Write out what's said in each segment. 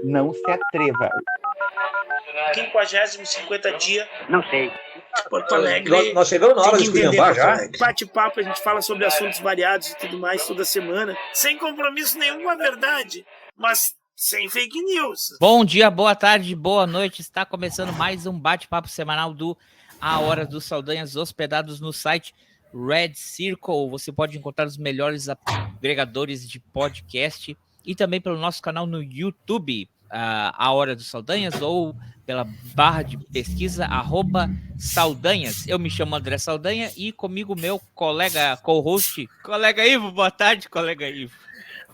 Não se atreva. 50 dia. Não sei. Porto Alegre. Nós chegamos na hora de esculhambar já. Bate-papo, a gente fala sobre assuntos variados e tudo mais toda semana. Sem compromisso nenhum com a verdade, mas sem fake news. Bom dia, boa tarde, boa noite. Está começando mais um bate-papo semanal do A Hora dos Saldanhas, hospedados no site Red Circle. Você pode encontrar os melhores agregadores de podcast e também pelo nosso canal no YouTube, A Hora dos Saldanhas, ou pela barra de pesquisa @Saldanhas. Eu me chamo André Saldanha e comigo meu colega co-host, colega Ivo. Boa tarde, colega Ivo.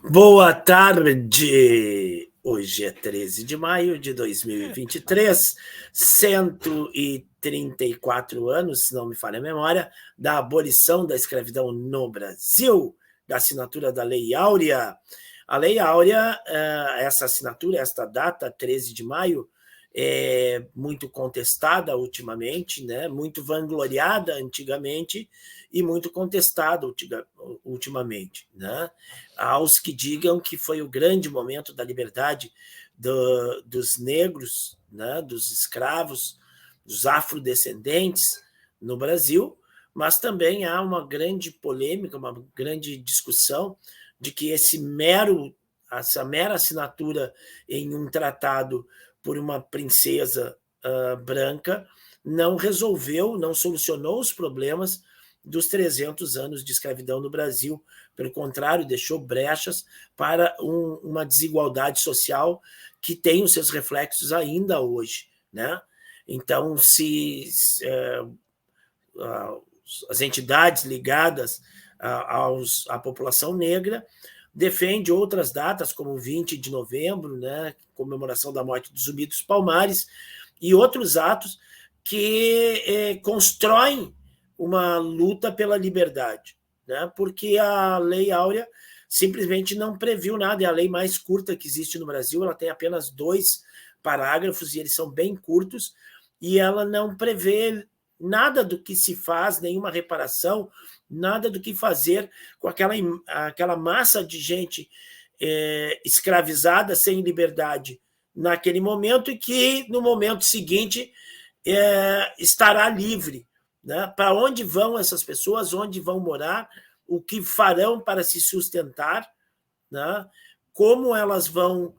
Boa tarde! Hoje é 13 de maio de 2023, 134 anos, se não me falha a memória, da abolição da escravidão no Brasil, da assinatura da Lei Áurea. A Lei Áurea, essa assinatura, esta data, 13 de maio, é muito contestada ultimamente, né? Muito vangloriada antigamente e muito contestada ultimamente, né? Há os que digam que foi o grande momento da liberdade dos negros, né? Dos escravos, dos afrodescendentes no Brasil, mas também há uma grande polêmica, uma grande discussão de que essa mera assinatura em um tratado por uma princesa branca não resolveu, não solucionou os problemas dos 300 anos de escravidão no Brasil. Pelo contrário, deixou brechas para uma desigualdade social que tem os seus reflexos ainda hoje, né? Então, as entidades ligadas à população negra defende outras datas, como 20 de novembro, né, comemoração da morte do Zumbi dos Palmares, e outros atos que constroem uma luta pela liberdade, né, porque a Lei Áurea simplesmente não previu nada. É a lei mais curta que existe no Brasil, ela tem apenas 2 parágrafos, e eles são bem curtos, e ela não prevê nada do que se faz, nenhuma reparação, nada do que fazer com aquela massa de gente escravizada, sem liberdade naquele momento, e que no momento seguinte estará livre, né? Para onde vão essas pessoas, onde vão morar, o que farão para se sustentar, né? Como elas vão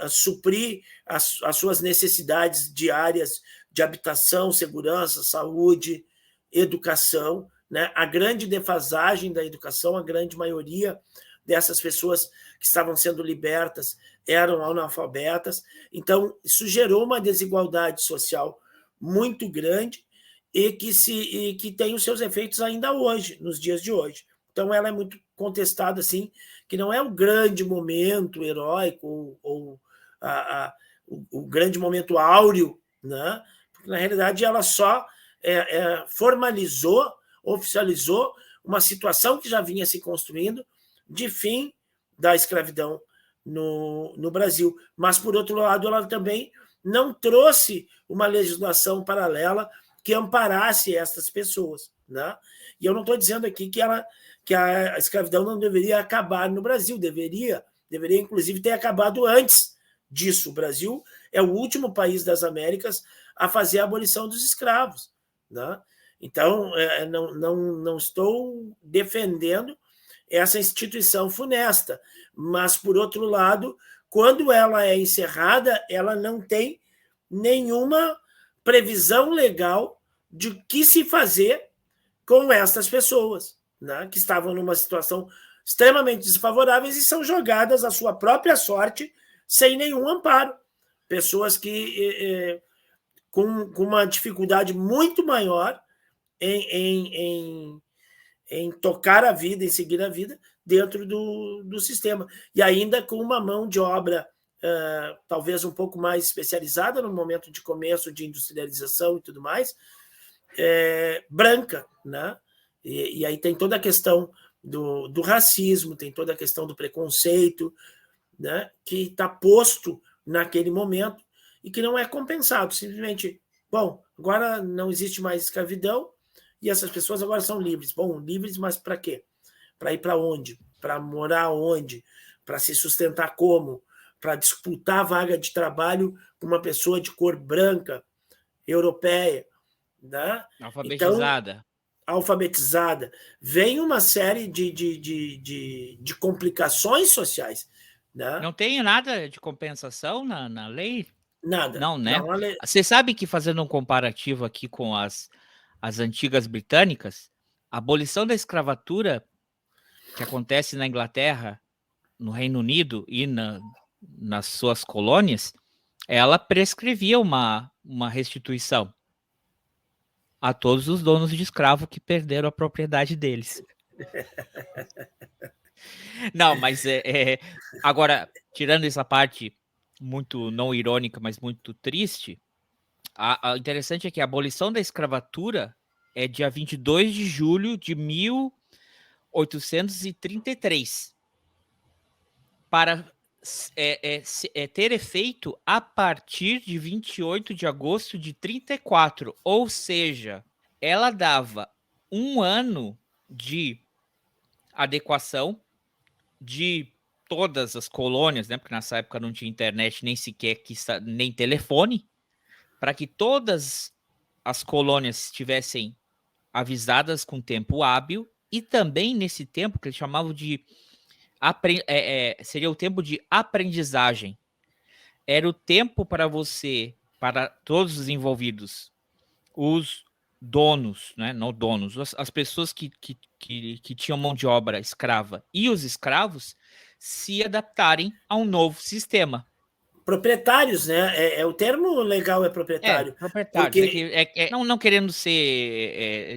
suprir as suas necessidades diárias de habitação, segurança, saúde, educação, né? A grande defasagem da educação, a grande maioria dessas pessoas que estavam sendo libertas eram analfabetas. Então, isso gerou uma desigualdade social muito grande e que tem os seus efeitos ainda hoje, nos dias de hoje. Então, ela é muito contestada, assim, que não é o grande momento heróico ou o grande momento áureo, né? Porque, na realidade, ela só formalizou, oficializou uma situação que já vinha se construindo de fim da escravidão no Brasil. Mas, por outro lado, ela também não trouxe uma legislação paralela que amparasse essas pessoas, né? E eu não estou dizendo aqui que a escravidão não deveria acabar no Brasil, deveria inclusive ter acabado antes disso. O Brasil é o último país das Américas a fazer a abolição dos escravos, né? Então, não estou defendendo essa instituição funesta, mas, por outro lado, quando ela é encerrada, ela não tem nenhuma previsão legal de que se fazer com essas pessoas, né, que estavam numa situação extremamente desfavoráveis e são jogadas à sua própria sorte sem nenhum amparo. Pessoas que com uma dificuldade muito maior em tocar a vida, em seguir a vida dentro do sistema. E ainda com uma mão de obra talvez um pouco mais especializada no momento de começo de industrialização e tudo mais, branca, né? E aí tem toda a questão do racismo, tem toda a questão do preconceito, né? Que está posto naquele momento e que não é compensado. Simplesmente, bom, agora não existe mais escravidão e essas pessoas agora são livres. Bom, livres, mas para quê? Para ir para onde? Para morar onde? Para se sustentar como? para disputar a vaga de trabalho com uma pessoa de cor branca, europeia, né? Alfabetizada. Então, alfabetizada. Vem uma série de complicações sociais. Né? Não tem nada de compensação na lei? Nada. Não, né? Não, Você sabe que, fazendo um comparativo aqui com as antigas britânicas, a abolição da escravatura que acontece na Inglaterra, no Reino Unido e nas suas colônias, ela prescrevia uma restituição a todos os donos de escravo que perderam a propriedade deles. Não, mas agora, tirando essa parte muito não irônica, mas muito triste, a interessante é que a abolição da escravatura é dia 22 de julho de 1833, para ter efeito a partir de 28 de agosto de 34, ou seja, ela dava um ano de adequação de todas as colônias, né? Porque nessa época não tinha internet, nem sequer nem telefone, para que todas as colônias estivessem avisadas com tempo hábil, e também nesse tempo que eles chamavam de seria o tempo de aprendizagem. Era o tempo para todos os envolvidos, os donos, né? Não donos, as pessoas que tinham mão de obra escrava e os escravos se adaptarem a um novo sistema. Proprietários, né? O termo legal é proprietário. Proprietários. Porque... não querendo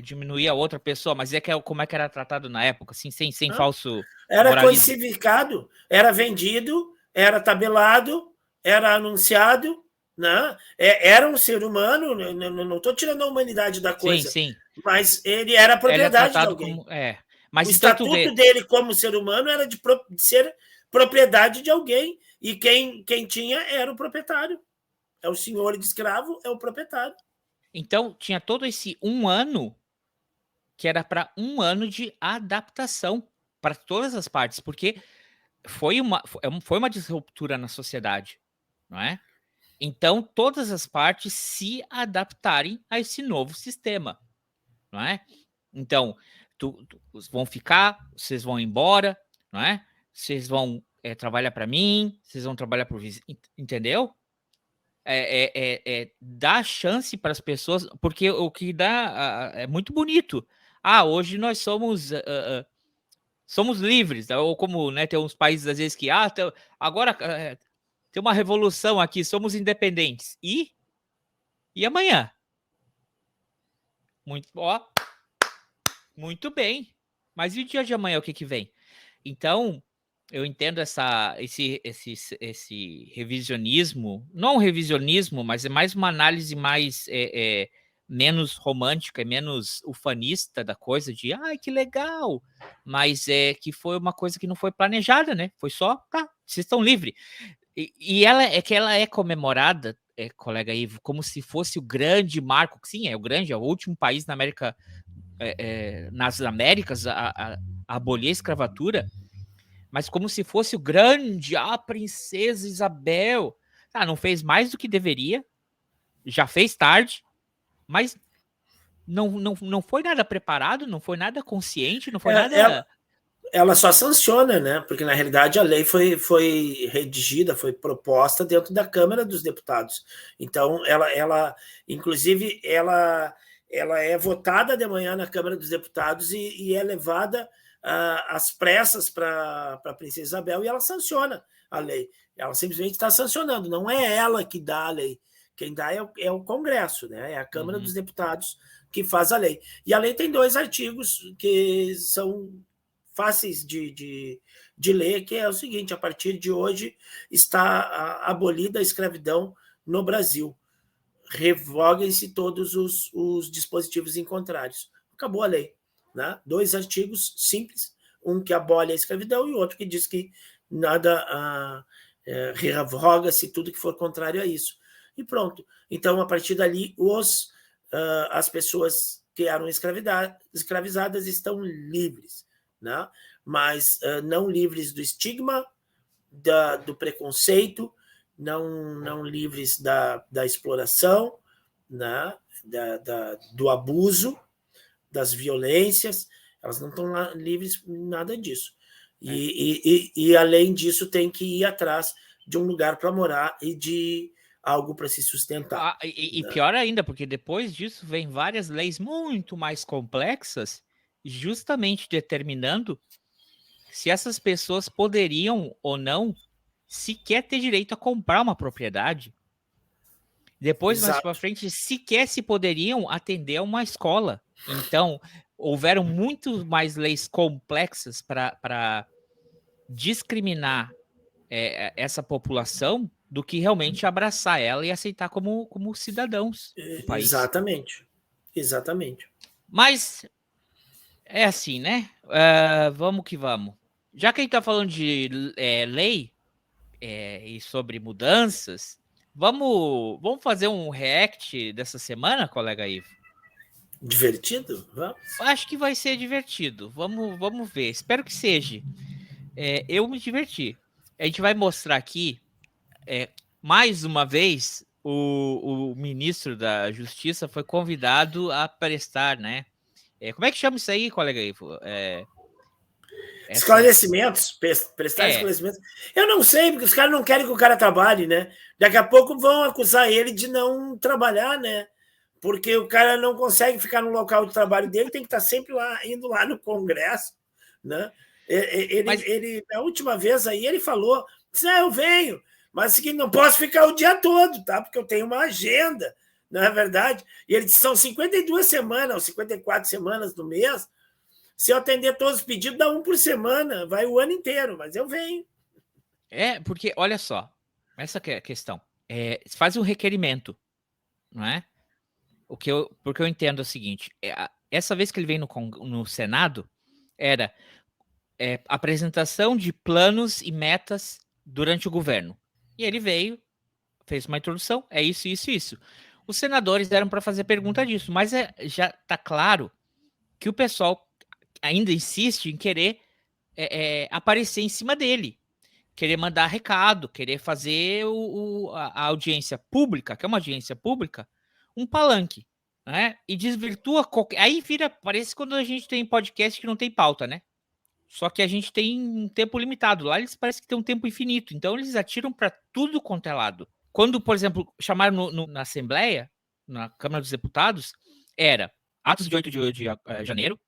diminuir a outra pessoa, mas como é que era tratado na época, assim, sem falso era moralismo. Codificado, era vendido, era tabelado, era anunciado, né? Era um ser humano, não estou tirando a humanidade da coisa, sim. Mas ele era propriedade de alguém. Mas o então estatuto dele como ser humano era de ser propriedade de alguém, e quem tinha era o proprietário. É o senhor de escravo, é o proprietário. Então, tinha todo esse um ano que era para um ano de adaptação para todas as partes, porque foi uma disruptura na sociedade, não é? Então, todas as partes se adaptarem a esse novo sistema, não é? Então, vão ficar, vocês vão embora, não é? Vocês vão trabalhar para mim, vocês vão trabalhar para o vizinho, entendeu? Dá chance para as pessoas, porque o que dá é muito bonito. Hoje nós somos livres, ou como, né, tem uns países às vezes que agora tem uma revolução aqui, somos independentes. E amanhã? Muito bem. Mas e o dia de amanhã, o que vem? Então, eu entendo esse revisionismo, não um revisionismo, mas é mais uma análise mais menos romântica, menos ufanista da coisa, de que legal, mas que foi uma coisa que não foi planejada, né? Foi só, vocês estão livres. E ela é comemorada, colega Ivo, como se fosse o grande marco, sim, é o último país na América, nas Américas a abolir a escravatura, mas como se fosse o grande, princesa Isabel. Não fez mais do que deveria, já fez tarde, mas não foi nada preparado, não foi nada consciente, não foi nada... Ela só sanciona, né? Porque, na realidade, a lei foi redigida, foi proposta dentro da Câmara dos Deputados. Então, inclusive, ela é votada de manhã na Câmara dos Deputados e é levada às pressas para a princesa Isabel, e ela sanciona a lei. Ela simplesmente está sancionando, não é ela que dá a lei. Quem dá é o Congresso, né? É a Câmara dos Deputados que faz a lei. E a lei tem 2 artigos que são fáceis de ler, que é o seguinte: a partir de hoje está abolida a escravidão no Brasil. Revoguem-se todos os dispositivos em contrários. Acabou a lei. Né? 2 artigos simples, um que abole a escravidão e outro que diz que nada revoga-se tudo que for contrário a isso. E pronto. Então, a partir dali, as pessoas que eram escravizadas estão livres, né? Mas não livres do estigma do preconceito, não livres da exploração, né? Do abuso, das violências, elas não estão livres nada disso. E, além disso, tem que ir atrás de um lugar para morar e de algo para se sustentar. E pior ainda, porque depois disso vem várias leis muito mais complexas, justamente determinando se essas pessoas poderiam ou não sequer ter direito a comprar uma propriedade. Depois, mais para frente, sequer se poderiam atender a uma escola. Então, houveram muito mais leis complexas para discriminar essa população do que realmente abraçar ela e aceitar como cidadãos do país. Exatamente. Mas é assim, né? Vamos que vamos. Já que a gente está falando de lei e sobre mudanças, vamos fazer um react dessa semana, colega Ivo? Divertido? Vamos? Acho que vai ser divertido. Vamos ver. Espero que seja. Eu me diverti. A gente vai mostrar aqui, mais uma vez, o ministro da Justiça foi convidado a prestar, né? Como é que chama isso aí, colega Ivo? Esclarecimentos, prestar esclarecimentos. Eu não sei, porque os caras não querem que o cara trabalhe, né? Daqui a pouco vão acusar ele de não trabalhar, né? Porque o cara não consegue ficar no local de trabalho dele, tem que estar sempre indo lá no Congresso, né? Ele na última vez aí, ele falou, eu venho, mas que não posso ficar o dia todo, tá? Porque eu tenho uma agenda, não é verdade? E ele disse, são 52 semanas, ou 54 semanas do mês, se eu atender todos os pedidos, dá um por semana, vai o ano inteiro, mas eu venho. Porque, olha só, essa que é a questão. Faz um requerimento, não é? Porque eu entendo o seguinte, essa vez que ele veio no Senado, era apresentação de planos e metas durante o governo. E ele veio, fez uma introdução, isso, isso, isso. Os senadores eram para fazer pergunta disso, mas já está claro que o pessoal ainda insiste em querer aparecer em cima dele, querer mandar recado, querer fazer a audiência pública, que é uma audiência pública, um palanque, né? E desvirtua qualquer... Aí parece quando a gente tem podcast que não tem pauta, né? Só que a gente tem um tempo limitado. Lá eles parecem que tem um tempo infinito. Então eles atiram para tudo quanto é lado. Quando, por exemplo, chamaram na Assembleia, na Câmara dos Deputados, era atos de 8 de janeiro,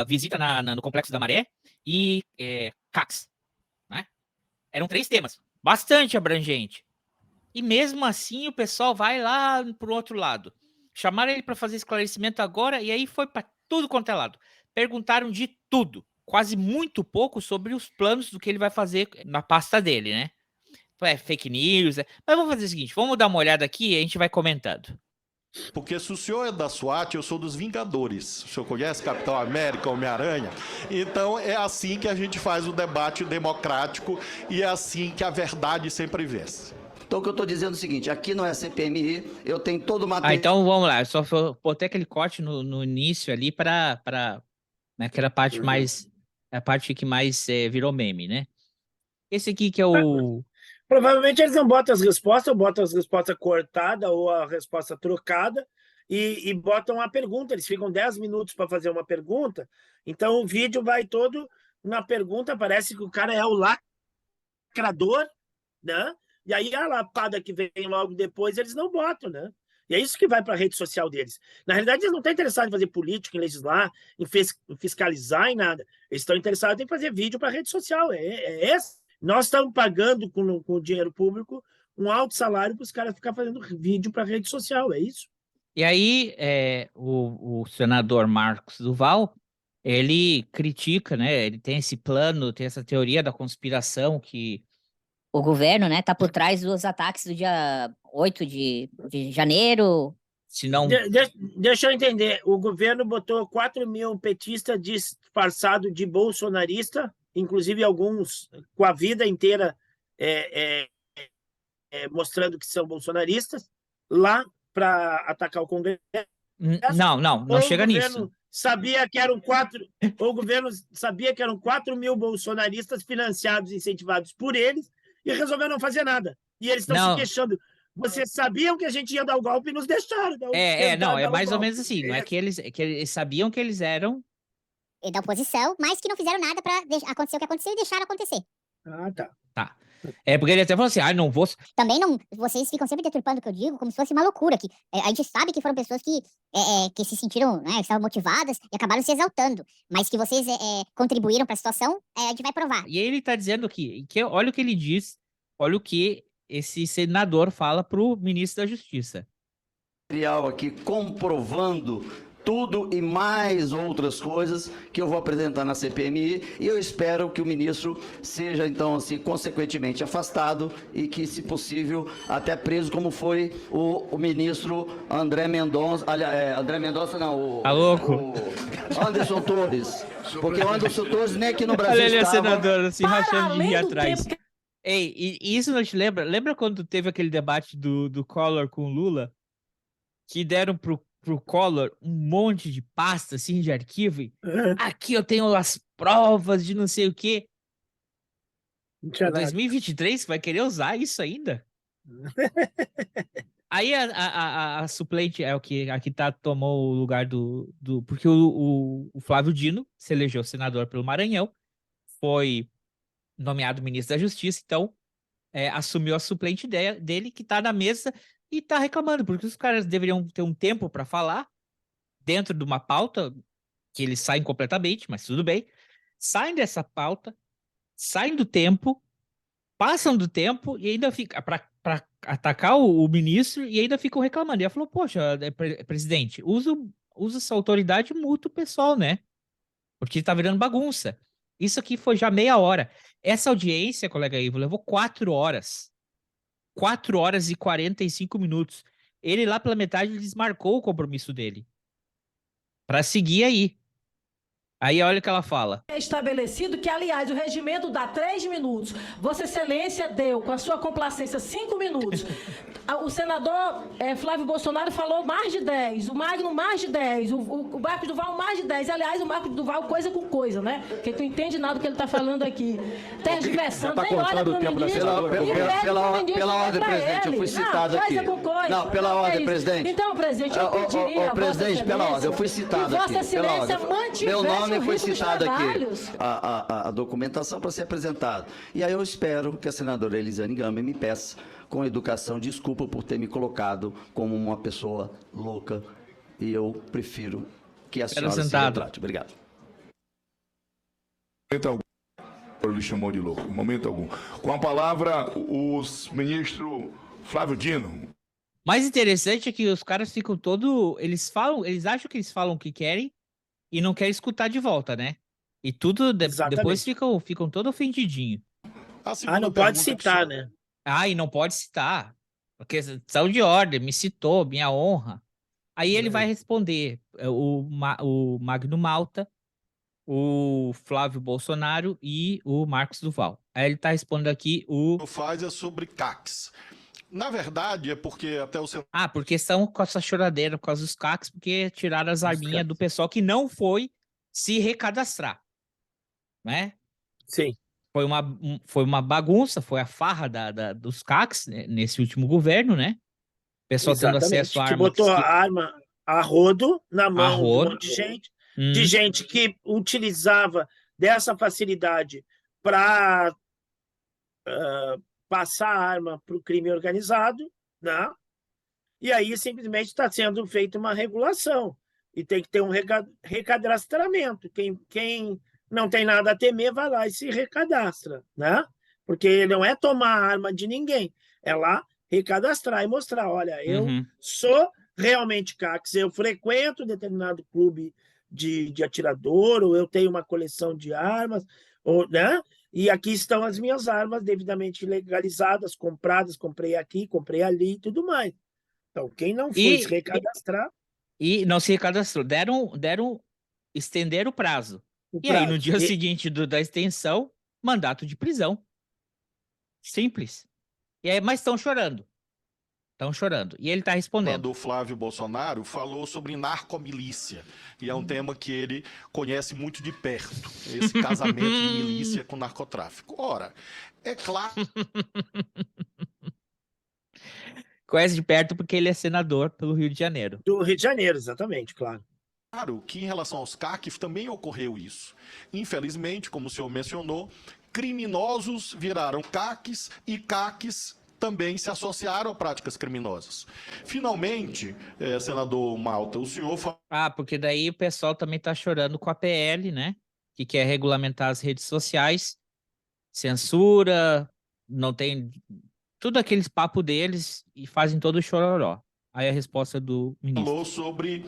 visita no Complexo da Maré e CACs. Né? Eram 3 temas. Bastante abrangente. E mesmo assim o pessoal vai lá pro outro lado. Chamaram ele para fazer esclarecimento agora e aí foi para tudo quanto é lado. Perguntaram de tudo. Quase muito pouco sobre os planos do que ele vai fazer na pasta dele, né? Fake news. Mas vamos fazer o seguinte, vamos dar uma olhada aqui e a gente vai comentando. Porque se o senhor é da SWAT, eu sou dos Vingadores. O senhor conhece Capitão América, Homem-Aranha? Então é assim que a gente faz o debate democrático e é assim que a verdade sempre vence. Então o que eu estou dizendo é o seguinte, aqui não é CPMI, eu tenho todo o material... então vamos lá, eu só botei aquele corte no início ali para né, que era a parte mais... a parte que mais virou meme, né? Esse aqui que é o... Provavelmente eles não botam as respostas, ou botam as respostas cortadas ou a resposta trocada e botam a pergunta. Eles ficam 10 minutos para fazer uma pergunta, então o vídeo vai todo na pergunta, parece que o cara é o lacrador, né? E aí a lapada que vem logo depois eles não botam, né? E é isso que vai para a rede social deles. Na realidade, eles não estão interessados em fazer política, em legislar, em fiscalizar, em nada. Eles estão interessados em fazer vídeo para a rede social. Esse. Nós estamos pagando com o dinheiro público um alto salário para os caras ficarem fazendo vídeo para a rede social, é isso? E aí, o senador Marcos Duval, ele critica, né? Ele tem esse plano, tem essa teoria da conspiração que... O governo, né, tá por trás dos ataques do dia 8 de janeiro. Se não... Deixa eu entender, o governo botou 4 mil petistas disfarçados de bolsonarista, inclusive alguns com a vida inteira mostrando que são bolsonaristas, lá para atacar o Congresso. Não chega nisso. sabia que eram 4 mil bolsonaristas financiados e incentivados por eles e resolveram não fazer nada. E eles estão se Não. queixando. Vocês sabiam que a gente ia dar o golpe e nos deixaram. Não, é mais ou menos assim. Não é que eles sabiam que eles eram da oposição, mas que não fizeram nada para acontecer o que aconteceu e deixaram acontecer. Ah, tá. Tá. É porque ele até falou assim, não vou... Também não, vocês ficam sempre deturpando o que eu digo, como se fosse uma loucura. Que, a gente sabe que foram pessoas que se sentiram, né, que estavam motivadas e acabaram se exaltando. Mas que vocês contribuíram para a situação, a gente vai provar. E ele tá dizendo que olha o que ele diz, olha o que esse senador fala pro ministro da Justiça. Material aqui comprovando tudo e mais outras coisas que eu vou apresentar na CPMI e eu espero que o ministro seja, então, assim, consequentemente afastado e que, se possível, até preso, como foi o ministro André Mendonça, André Mendonça não, Tá louco? o Anderson Torres, porque o Anderson Torres nem aqui no Brasil Olha ele, estava... senador, assim, rachando de rir além do atrás. tempo Ei, e isso não te lembra? Lembra quando teve aquele debate do Collor com o Lula? Que deram pro Collor um monte de pasta, assim, de arquivo. E, aqui eu tenho as provas de não sei o quê. Não tinha nada. 2023 vai querer usar isso ainda? Aí a suplente é o que aqui tomou o lugar do porque o Flávio Dino se elegeu senador pelo Maranhão, foi nomeado ministro da Justiça, então assumiu a suplente dele, que tá na mesa e tá reclamando, porque os caras deveriam ter um tempo para falar dentro de uma pauta que eles saem completamente, mas tudo bem. Saem dessa pauta, saem do tempo, passam do tempo e ainda fica para atacar o ministro e ainda ficam reclamando. E ela falou, poxa, presidente, usa essa autoridade e multa o pessoal, né? Porque tá virando bagunça. Isso aqui foi já meia hora. Essa audiência, colega Ivo, levou 4 horas. 4 horas e 45 minutos. Ele lá pela metade desmarcou o compromisso dele. Para seguir aí. Aí olha o que ela fala. é estabelecido que, aliás, o regimento dá 3 minutos. Vossa Excelência deu, com a sua complacência, 5 minutos. O senador Flávio Bolsonaro falou mais de 10. O Magno mais de 10. O Marcos Duval mais de 10. Aliás, o Marcos Duval coisa com coisa, né? Porque tu entende nada do que ele está falando aqui. Tergiversando, nem olha para o ministro. Pela ordem, presidente, eu fui citado aqui. Não, pela ordem, presidente. Então, presidente, eu pediria... presidente, pela ordem, eu fui citado aqui. Vossa Excelência mantivesse Meu nome foi ritmo dos citado aqui, trabalhos. a documentação para ser apresentada. E aí eu espero que a senadora Elisiane Gama me peça, com educação, desculpa por ter me colocado como uma pessoa louca. E eu prefiro que a senhora se retrate. Obrigado. Momento algum, ele chamou de louco. Momento algum. Com a palavra, o ministro Flávio Dino. Mais interessante é que os caras ficam eles acham que eles falam o que querem e não querem escutar de volta, né? E tudo depois ficam todo ofendidinho. Não pode citar, né? E não pode citar. Porque questão de ordem, me citou, minha honra. Aí ele vai responder o Magno Malta, o Flávio Bolsonaro e o Marcos Duval. Aí ele tá respondendo aqui Faz é sobre CACs. Na verdade, é porque até o seu... porque estão com essa choradeira por causa dos CACs, porque tiraram as arminhas do pessoal que não foi se recadastrar, né? Sim. Foi uma bagunça, foi a farra dos CACs, né, nesse último governo, né? O pessoal tendo acesso a armas. Que botou a arma a rodo na mão de um monte de gente, de gente que utilizava dessa facilidade para passar a arma para o crime organizado, né? E aí simplesmente está sendo feita uma regulação e tem que ter um recadastramento. Quem não tem nada a temer vai lá e se recadastra, né? Porque não é tomar a arma de ninguém, é lá recadastrar e mostrar, olha, eu sou realmente CACs, eu frequento determinado clube de atirador, ou eu tenho uma coleção de armas, né? E aqui estão as minhas armas devidamente legalizadas, compradas, comprei aqui, comprei ali e tudo mais. Então, quem não foi se recadastrar... E não se recadastrou. Estenderam o prazo. Aí, no dia seguinte da extensão, mandato de prisão. Simples. E aí, mas estão chorando. Estão chorando. E ele está respondendo. Quando o Flávio Bolsonaro falou sobre narcomilícia. E é um tema que ele conhece muito de perto. Esse casamento de milícia com narcotráfico. Ora, é claro Conhece de perto porque ele é senador pelo Rio de Janeiro. Do Rio de Janeiro, exatamente, claro. que em relação aos CACs também ocorreu isso. Infelizmente, como o senhor mencionou, criminosos viraram CACs e CACs também se associaram a práticas criminosas. Finalmente, senador Malta, o senhor falou... Porque daí o pessoal também está chorando com a PL, né? Que quer regulamentar as redes sociais, censura, não tem... Tudo aqueles papos deles e fazem todo o chororó. Aí a resposta do ministro. Falou sobre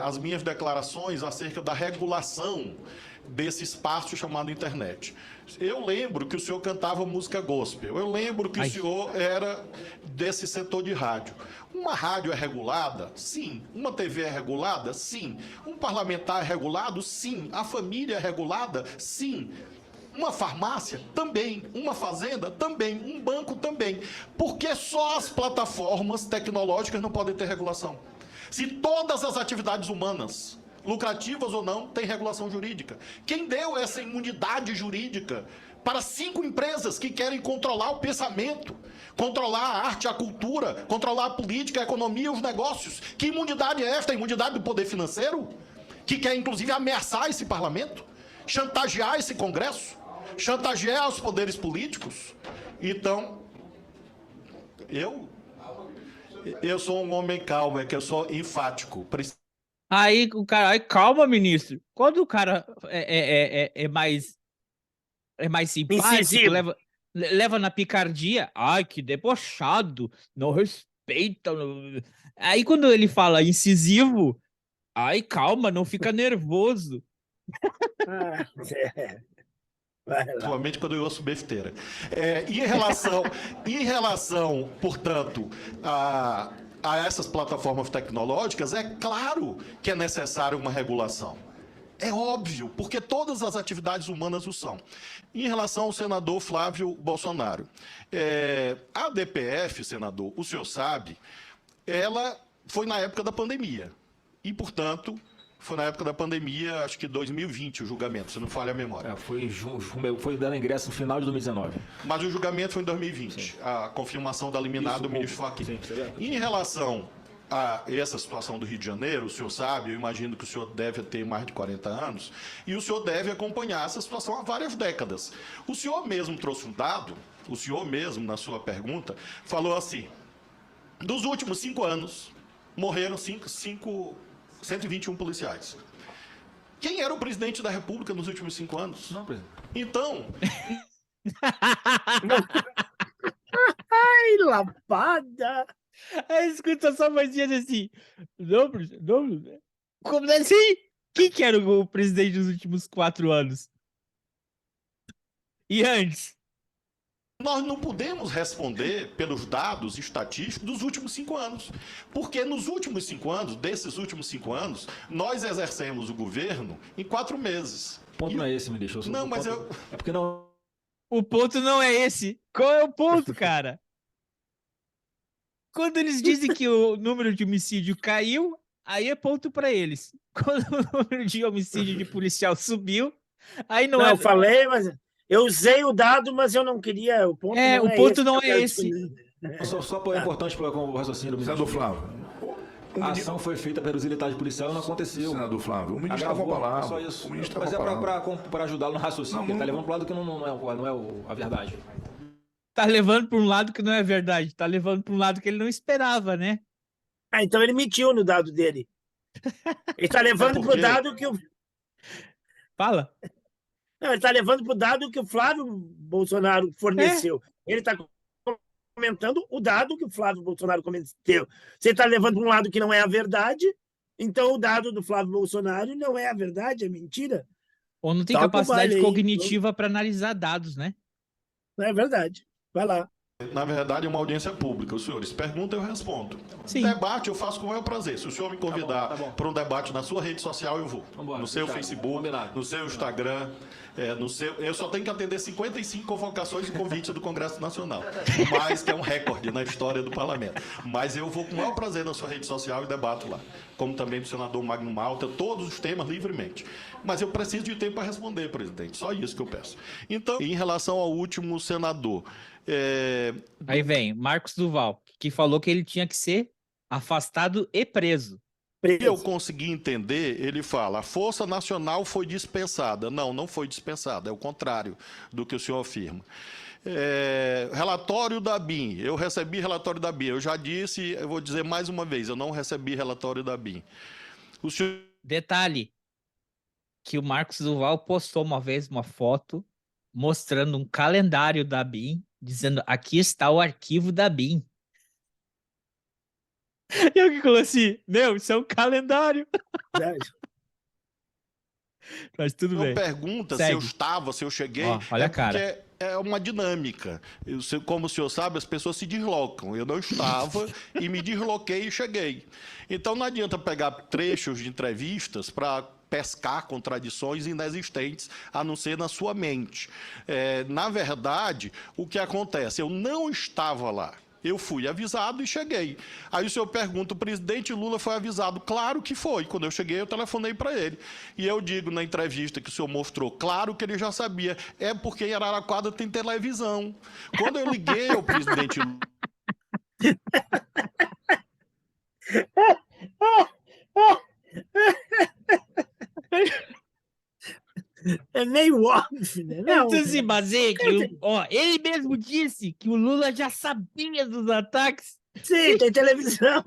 as minhas declarações acerca da regulação desse espaço chamado internet. Eu lembro que o senhor cantava música gospel. Eu lembro que o senhor era desse setor de rádio. Uma rádio é regulada? Sim. Uma TV é regulada? Sim. Um parlamentar é regulado? Sim. A família é regulada? Sim. Uma farmácia? Também. Uma fazenda? Também. Um banco? Também. Porque só as plataformas tecnológicas não podem ter regulação. Se todas as atividades humanas, lucrativas ou não, têm regulação jurídica. Quem deu essa imunidade jurídica para 5 empresas que querem controlar o pensamento, controlar a arte, a cultura, controlar a política, a economia, os negócios? Que imunidade é esta? A imunidade do poder financeiro? Que quer, inclusive, ameaçar esse parlamento? Chantagear esse Congresso? Chantagear os poderes políticos? Então, eu sou um homem calmo, é que eu sou enfático. Aí o cara, calma, ministro. Quando o cara é mais simpático, leva na picardia, que debochado, não respeita. Aí quando ele fala incisivo, calma, não fica nervoso. Principalmente quando eu ouço besteira. Em relação, portanto, a essas plataformas tecnológicas, é claro que é necessário uma regulação. É óbvio, porque todas as atividades humanas o são. Em relação ao senador Flávio Bolsonaro, a DPF, senador, o senhor sabe, ela foi na época da pandemia. E, portanto, foi na época da pandemia, acho que 2020, o julgamento, se não falha a memória. Foi dando ingresso no final de 2019. Mas o julgamento foi em 2020, sim. A confirmação da liminar do ministro Fachin. Em relação a essa situação do Rio de Janeiro, o senhor sabe, eu imagino que o senhor deve ter mais de 40 anos, e o senhor deve acompanhar essa situação há várias décadas. O senhor mesmo trouxe um dado, o senhor mesmo, na sua pergunta, falou assim, dos últimos 5 anos, morreram 121 policiais. Quem era o presidente da República nos últimos 5 anos? Não, presidente. Então... Ai, lapada! Aí escuta só mais dias assim. Não, como assim? Quem que era o presidente dos últimos 4 anos? E antes? Nós não podemos responder pelos dados estatísticos dos últimos 5 anos. Porque nos últimos 5 anos, desses últimos 5 anos, nós exercemos o governo em 4 meses. O ponto não é esse, ministro. Não, mas eu... É porque não... O ponto não é esse. Qual é o ponto, cara? Quando eles dizem que o número de homicídio caiu, aí é ponto pra eles. Quando o número de homicídio de policial subiu, aí não é... Eu falei, mas... Eu usei o dado, mas eu não queria... O ponto não é esse. Só é importante para o raciocínio do Senador Flávio. A ação foi feita pelos militares policiais e não aconteceu. Senador Flávio, o ministro estava com a palavra. Só isso. Mas para ajudá-lo no raciocínio, porque ele está levando para um lado que não é a verdade. Tá levando para um lado que não é verdade. Tá levando para um lado que ele não esperava, né? Então ele mentiu no dado dele. Ele está levando para o dado que o... Fala. Não, ele está levando para o dado que o Flávio Bolsonaro forneceu. Ele está comentando o dado que o Flávio Bolsonaro forneceu. Você está levando para um lado que não é a verdade, então o dado do Flávio Bolsonaro não é a verdade, é mentira. Ou não tem capacidade cognitiva para analisar dados, né? Não é verdade. Vai lá. Na verdade, é uma audiência pública. Os senhores perguntam, eu respondo. Sim. Debate eu faço com o maior prazer. Se o senhor me convidar tá bom. para um debate na sua rede social, eu vou. Vambora, No seu fechado. Facebook, Combinado. no seu Instagram, no seu... Eu só tenho que atender 55 convocações e convites do Congresso Nacional. Mas que é um recorde na história do Parlamento. Mas eu vou com o maior prazer na sua rede social e debato lá. Como também do senador Magno Malta, todos os temas livremente. Mas eu preciso de tempo para responder, presidente. Só isso que eu peço. Então, em relação ao último senador... Aí vem Marcos Duval, que falou que ele tinha que ser afastado e preso. Eu consegui entender, ele fala, a Força Nacional foi dispensada. Não, não foi dispensada, é o contrário do que o senhor afirma. Relatório da BIM, eu recebi relatório da BIM. Eu já disse, eu vou dizer mais uma vez, eu não recebi relatório da BIM. O senhor... Detalhe, que o Marcos Duval postou uma vez uma foto mostrando um calendário da BIM, dizendo, aqui está o arquivo da BIM. E eu que falei assim, meu, isso é um calendário. Mas tudo bem. Pergunta Segue. se eu estava, se eu cheguei. Ó, olha a cara. Porque é uma dinâmica. Como o senhor sabe, as pessoas se deslocam. Eu não estava e me desloquei e cheguei. Então não adianta pegar trechos de entrevistas para pescar contradições inexistentes, a não ser na sua mente. Na verdade, o que acontece? Eu não estava lá. Eu fui avisado e cheguei. Aí o senhor pergunta, o presidente Lula foi avisado? Claro que foi. Quando eu cheguei, eu telefonei para ele. E eu digo na entrevista que o senhor mostrou, claro que ele já sabia. É porque em Araraquara tem televisão. Quando eu liguei ao presidente Lula... É meio óbvio, né? Não, Então se baseia que ele mesmo disse que o Lula já sabia dos ataques. Sim, tem televisão.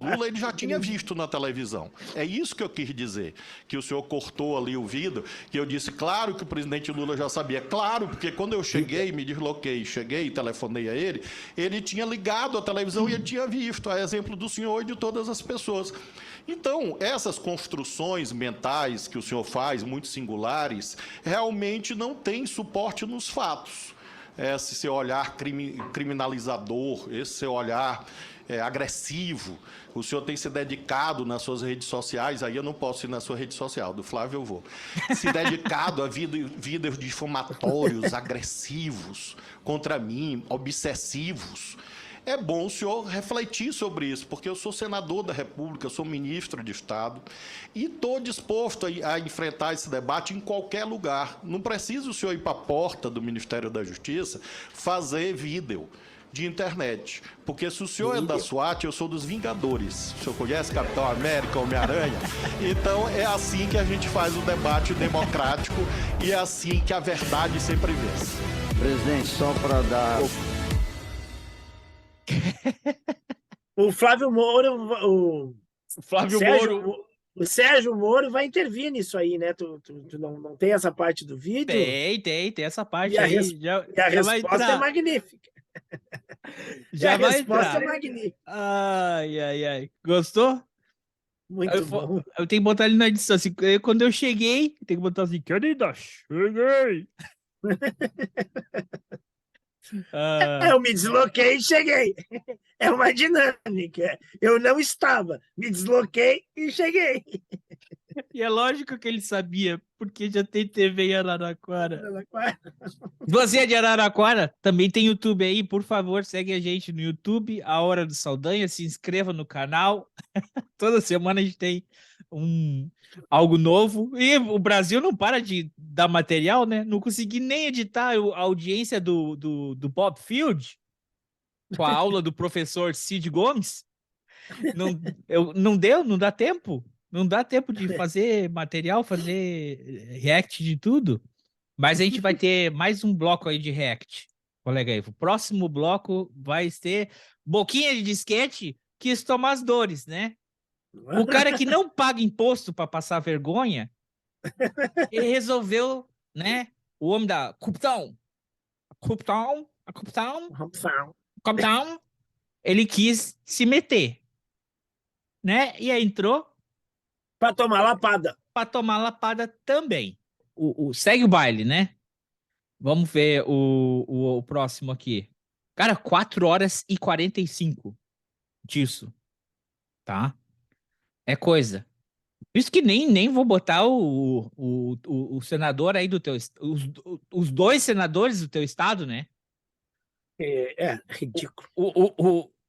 Lula ele já tinha visto na televisão. É isso que eu quis dizer. Que o senhor cortou ali o vidro, que eu disse, claro que o presidente Lula já sabia. Claro, porque quando eu cheguei, me desloquei, cheguei, telefonei a ele, ele tinha ligado a televisão e ele tinha visto, a exemplo do senhor e de todas as pessoas. Então, essas construções mentais que o senhor faz, muito singulares, realmente não têm suporte nos fatos. Esse seu olhar criminalizador, esse seu olhar agressivo, o senhor tem se dedicado nas suas redes sociais, aí eu não posso ir na sua rede social, do Flávio eu vou, se dedicado a vídeos difamatórios, agressivos, contra mim, obsessivos. É bom o senhor refletir sobre isso, porque eu sou senador da República, eu sou ministro de Estado e estou disposto a enfrentar esse debate em qualquer lugar. Não precisa o senhor ir para a porta do Ministério da Justiça fazer vídeo de internet. Porque se o senhor é da SWAT, eu sou dos Vingadores. O senhor conhece Capitão América, Homem-Aranha? Então é assim que a gente faz o debate democrático e é assim que a verdade sempre vence. Presidente, só para dar... O Flávio Moro, o Sérgio Moro vai intervir nisso aí, né? Tu não tem essa parte do vídeo? Tem essa parte e a aí. E a resposta é magnífica. Já vai resposta entrar. é magnífica. Ai. Gostou? Muito bom. Eu tenho que botar ele na edição. Assim, quando eu cheguei, tem que botar assim, querida, cheguei. Eu me desloquei e cheguei. É uma dinâmica. Eu não estava, me desloquei e cheguei. E é lógico que ele sabia, porque já tem TV em Araraquara. Você é de Araraquara? Também tem YouTube aí, por favor, segue a gente no YouTube, A Hora do Saldanha, se inscreva no canal. Toda semana a gente tem algo novo. E o Brasil não para de dar material, né? Não consegui nem editar a audiência do Bob Field, com a aula do professor Cid Gomes. Não dá tempo. Não dá tempo de fazer material, fazer react de tudo. Mas a gente vai ter mais um bloco aí de react. Colega aí, o próximo bloco vai ter boquinha de disquete quis tomar as dores, né? O cara que não paga imposto para passar vergonha, ele resolveu, né? O homem da Cuptão, ele quis se meter, né? E aí entrou para tomar lapada. Para tomar lapada também. Segue o baile, né? Vamos ver o próximo aqui. Cara, 4 horas e 45 disso, tá? É coisa. Por isso que nem vou botar o senador aí do teu... Os 2 senadores do teu estado, né? É ridículo.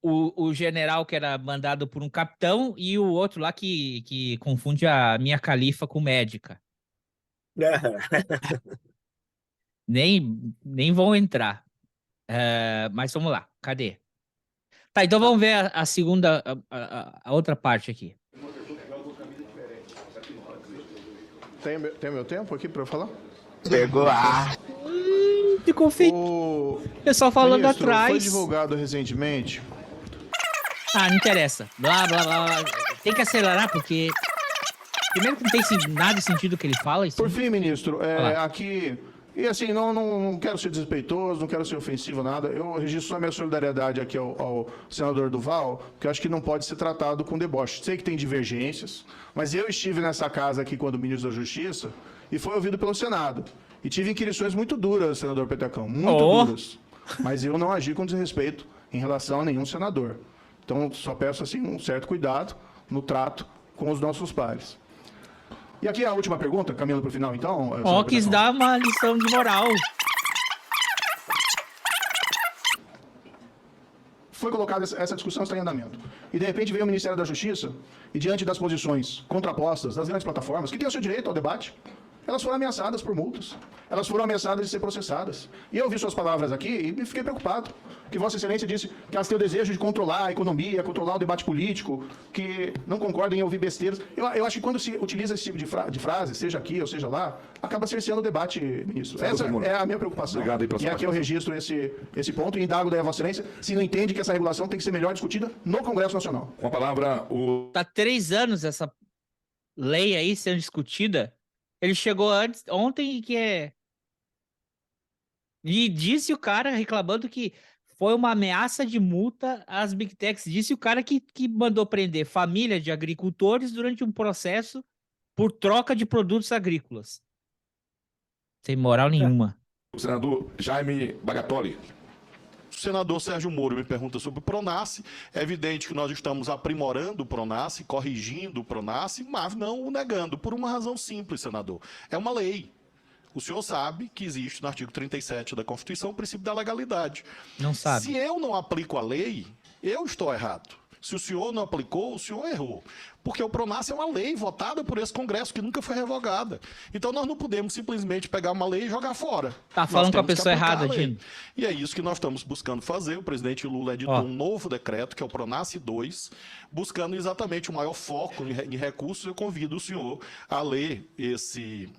O general que era mandado por um capitão e o outro lá que confunde a minha califa com médica. Nem vão entrar. Mas vamos lá, cadê? Tá, então vamos ver a segunda, a outra parte aqui. Tem meu tempo aqui para eu falar? Pegou ficou feito. O pessoal falando ministro, atrás. Foi divulgado recentemente. Não interessa. Blá, blá, blá, blá. Tem que acelerar, porque... Primeiro que não tem nada de sentido o que ele fala. Por fim, ministro, aqui... E assim, não quero ser desrespeitoso, não quero ser ofensivo, nada. Eu registro só minha solidariedade aqui ao senador Duval, que eu acho que não pode ser tratado com deboche. Sei que tem divergências, mas eu estive nessa casa aqui quando ministro da Justiça e foi ouvido pelo Senado. E tive inquirições muito duras, senador Petecão, muito duras. Mas eu não agi com desrespeito em relação a nenhum senador. Então, só peço assim um certo cuidado no trato com os nossos pares. E aqui a última pergunta, caminhando para o final, então. Quis dar uma lição de moral. Foi colocada essa discussão está em andamento. E, de repente, veio o Ministério da Justiça e, diante das posições contrapostas das grandes plataformas, que têm o seu direito ao debate, elas foram ameaçadas por multas. Elas foram ameaçadas de ser processadas. E eu ouvi suas palavras aqui e me fiquei preocupado. Que Vossa Excelência disse que elas têm o desejo de controlar a economia, controlar o debate político, que não concordam em ouvir besteiras. Eu acho que quando se utiliza esse tipo de frase, seja aqui ou seja lá, acaba cerceando o debate, ministro. Essa é a minha preocupação. Obrigado aí pela sua e aqui eu registro esse ponto e indago da Vossa Excelência se não entende que essa regulação tem que ser melhor discutida no Congresso Nacional. Com a palavra, Tá 3 anos essa lei aí sendo discutida. Ele chegou ontem e disse o cara reclamando que foi uma ameaça de multa às Big Techs. Disse o cara que mandou prender família de agricultores durante um processo por troca de produtos agrícolas. Sem moral nenhuma. O senador Jaime Bagatoli. O senador Sérgio Moro me pergunta sobre o Pronace. É evidente que nós estamos aprimorando o Pronace, corrigindo o Pronace, mas não o negando, por uma razão simples, senador. É uma lei. O senhor sabe que existe no artigo 37 da Constituição o princípio da legalidade. Não sabe. Se eu não aplico a lei, eu estou errado. Se o senhor não aplicou, o senhor errou. Porque o Pronace é uma lei votada por esse Congresso que nunca foi revogada. Então nós não podemos simplesmente pegar uma lei e jogar fora. Tá falando com a pessoa errada, Dino. E é isso que nós estamos buscando fazer. O presidente Lula editou um novo decreto, que é o Pronace 2, buscando exatamente o maior foco em recursos. Eu convido o senhor a ler esse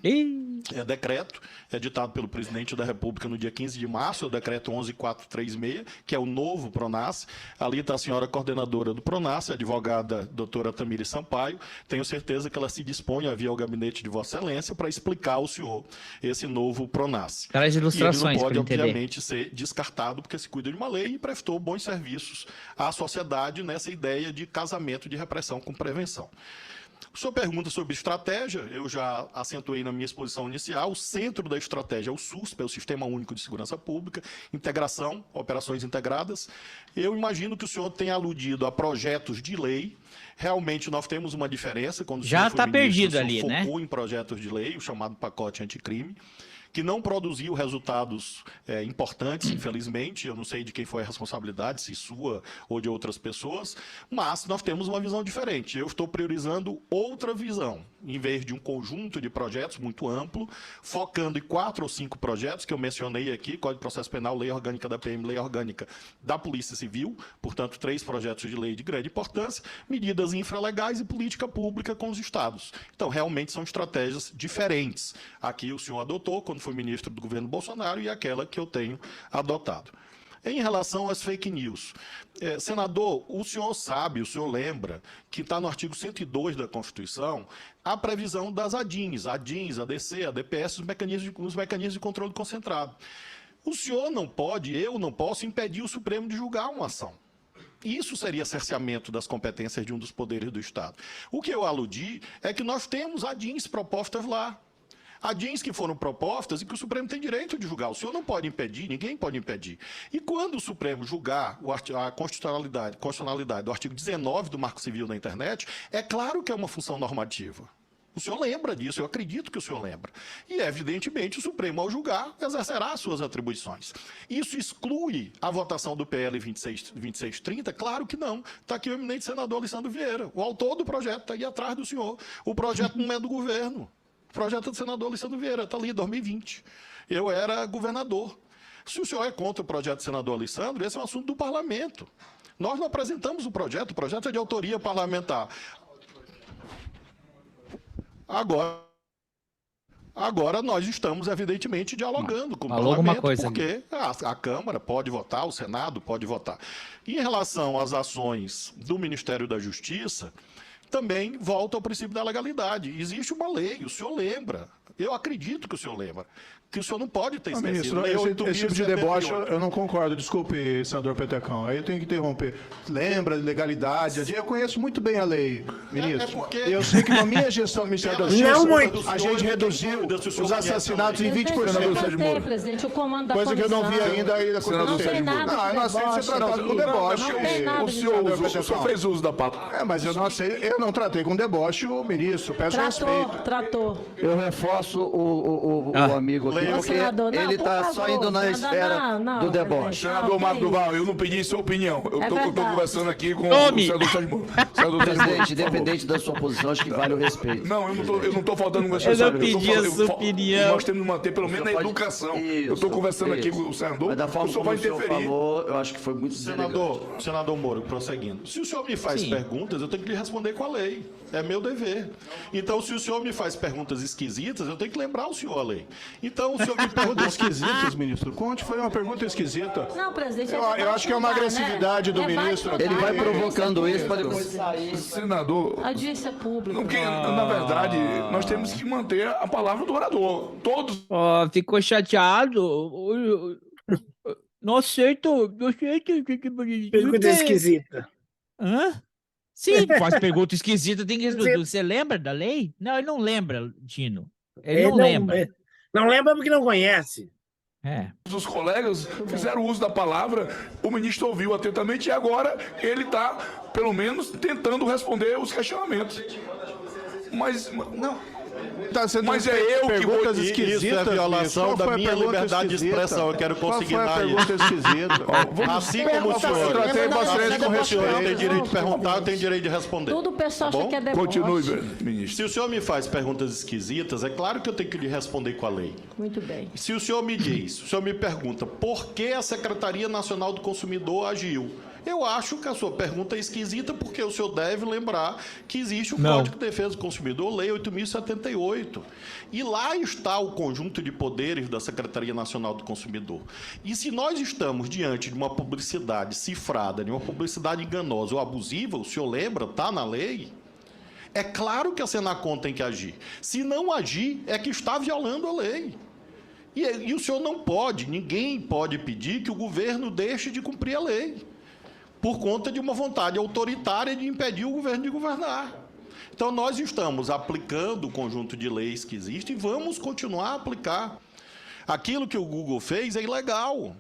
decreto, editado pelo presidente da República no dia 15 de março, o decreto 11436, que é o novo Pronace. Ali está a senhora coordenadora do Pronace, a advogada doutora Tamires Sampaio. Tenho certeza que ela se dispõe a vir ao gabinete de Vossa Excelência para explicar ao senhor esse novo Pronace. Traz ilustrações. E ele não pode, obviamente, ser descartado, porque se cuida de uma lei e prestou bons serviços à sociedade nessa ideia de casamento de repressão com prevenção. Sua pergunta sobre estratégia, eu já acentuei na minha exposição inicial, o centro da estratégia é o SUSP, é o Sistema Único de Segurança Pública, integração, operações integradas. Eu imagino que o senhor tenha aludido a projetos de lei. Realmente nós temos uma diferença quando o já está perdido ali, né? Focou em projetos de lei, o chamado pacote anticrime, que não produziu resultados importantes, infelizmente. Eu não sei de quem foi a responsabilidade, se sua ou de outras pessoas, mas nós temos uma visão diferente. Eu estou priorizando outra visão, em vez de um conjunto de projetos muito amplo, focando em 4 ou 5 projetos que eu mencionei aqui: Código de Processo Penal, Lei Orgânica da PM, Lei Orgânica da Polícia Civil, portanto 3 projetos de lei de grande importância, medidas infralegais e política pública com os estados. Então, realmente são estratégias diferentes. Aqui o senhor adotou, quando foi ministro do governo Bolsonaro, e aquela que eu tenho adotado. Em relação às fake news, senador, o senhor sabe, o senhor lembra que está no artigo 102 da Constituição a previsão das ADINs, ADC, ADPS, os mecanismos de controle concentrado. O senhor não pode, eu não posso impedir o Supremo de julgar uma ação. Isso seria cerceamento das competências de um dos poderes do Estado. O que eu aludi é que nós temos ADINs propostas lá. Há DINs que foram propostas e que o Supremo tem direito de julgar. O senhor não pode impedir, ninguém pode impedir. E quando o Supremo julgar a constitucionalidade do artigo 19 do Marco Civil da Internet, é claro que é uma função normativa. O senhor lembra disso, eu acredito que o senhor lembra. E, evidentemente, o Supremo, ao julgar, exercerá as suas atribuições. Isso exclui a votação do PL 2630? Claro que não. Está aqui o eminente senador Alessandro Vieira. O autor do projeto está aí atrás do senhor. O projeto não é do governo. O projeto é do senador Alessandro Vieira, está ali, 2020. Eu era governador. Se o senhor é contra o projeto do senador Alessandro, esse é um assunto do parlamento. Nós não apresentamos o projeto é de autoria parlamentar. Agora nós estamos, evidentemente, dialogando com o parlamento, porque a Câmara pode votar, o Senado pode votar. Em relação às ações do Ministério da Justiça, também volta ao princípio da legalidade. Existe uma lei, o senhor lembra. Eu acredito que o senhor lembra. Que o senhor não pode ter esquecido. Ministro, esse tipo de deboche eu não concordo. Desculpe, senador Petecão. Aí eu tenho que interromper. Lembra, legalidade. Eu conheço muito bem a lei, ministro. Eu sei que na minha gestão do Ministério da Justiça, a gente reduziu os assassinatos em 20%. Presidente, o comando da coisa que eu não vi ainda aí da Constituição. Não, eu não aceito ser tratado com deboche. O senhor fez uso da palavra. Mas eu não tratei com deboche o ministro. Peço respeito. Tratou. Eu reforço o amigo aqui, porque ele está só indo na esfera do deboche. Senador Marco Duval, eu não pedi sua opinião. Eu estou conversando aqui com o senador Sérgio Moro. Presidente, independente da sua posição, acho que vale o respeito. Não, eu não estou faltando com eu não pedi a sua opinião. Nós temos que manter, pelo menos, na educação. Eu estou conversando aqui com o senador, mas da forma o senhor como vai interferir. O senhor falou, eu acho que foi muito Senador Moro, prosseguindo. Se o senhor me faz perguntas, eu tenho que lhe responder com a lei. É meu dever. Então, se o senhor me faz perguntas esquisitas, eu tenho que lembrar o senhor a lei. Então, o senhor me pergunta esquisitas, ministro. Conte, foi uma pergunta esquisita. Não, presidente. Eu acho que é uma agressividade do ministro. Ele vai provocando isso para depois sair. Senador. Audiência pública. Porque, na verdade, nós temos que manter a palavra do orador. Todos. Ficou chateado. Não aceito. Pergunta esquisita. Hã? Sim, faz pergunta esquisita, tem que responder. Você lembra da lei? Não, ele não lembra, Dino. Ele não lembra. Não lembra porque não conhece. Os colegas fizeram uso da palavra, o ministro ouviu atentamente e agora ele está, pelo menos, tentando responder os questionamentos. Mas não. Mas é eu que vou dizer. Isso é violação da minha liberdade de expressão. Eu quero consignar isso. Assim como o senhor. O senhor tem direito de perguntar, eu tenho direito de responder. Tudo o pessoal acha que é deboche. Continue, ministro. Se o senhor me faz perguntas esquisitas, é claro que eu tenho que lhe responder com a lei. Muito bem. Se o senhor me diz, o senhor me pergunta por que a Secretaria Nacional do Consumidor agiu, eu acho que a sua pergunta é esquisita porque o senhor deve lembrar que existe o Código de Defesa do Consumidor, Lei 8.078. E lá está o conjunto de poderes da Secretaria Nacional do Consumidor. E se nós estamos diante de uma publicidade cifrada, de uma publicidade enganosa ou abusiva, o senhor lembra, está na lei, é claro que a Senacom tem que agir. Se não agir, é que está violando a lei. E o senhor não pode, ninguém pode pedir que o governo deixe de cumprir a lei, por conta de uma vontade autoritária de impedir o governo de governar. Então, nós estamos aplicando o conjunto de leis que existe e vamos continuar a aplicar. Aquilo que o Google fez é ilegal.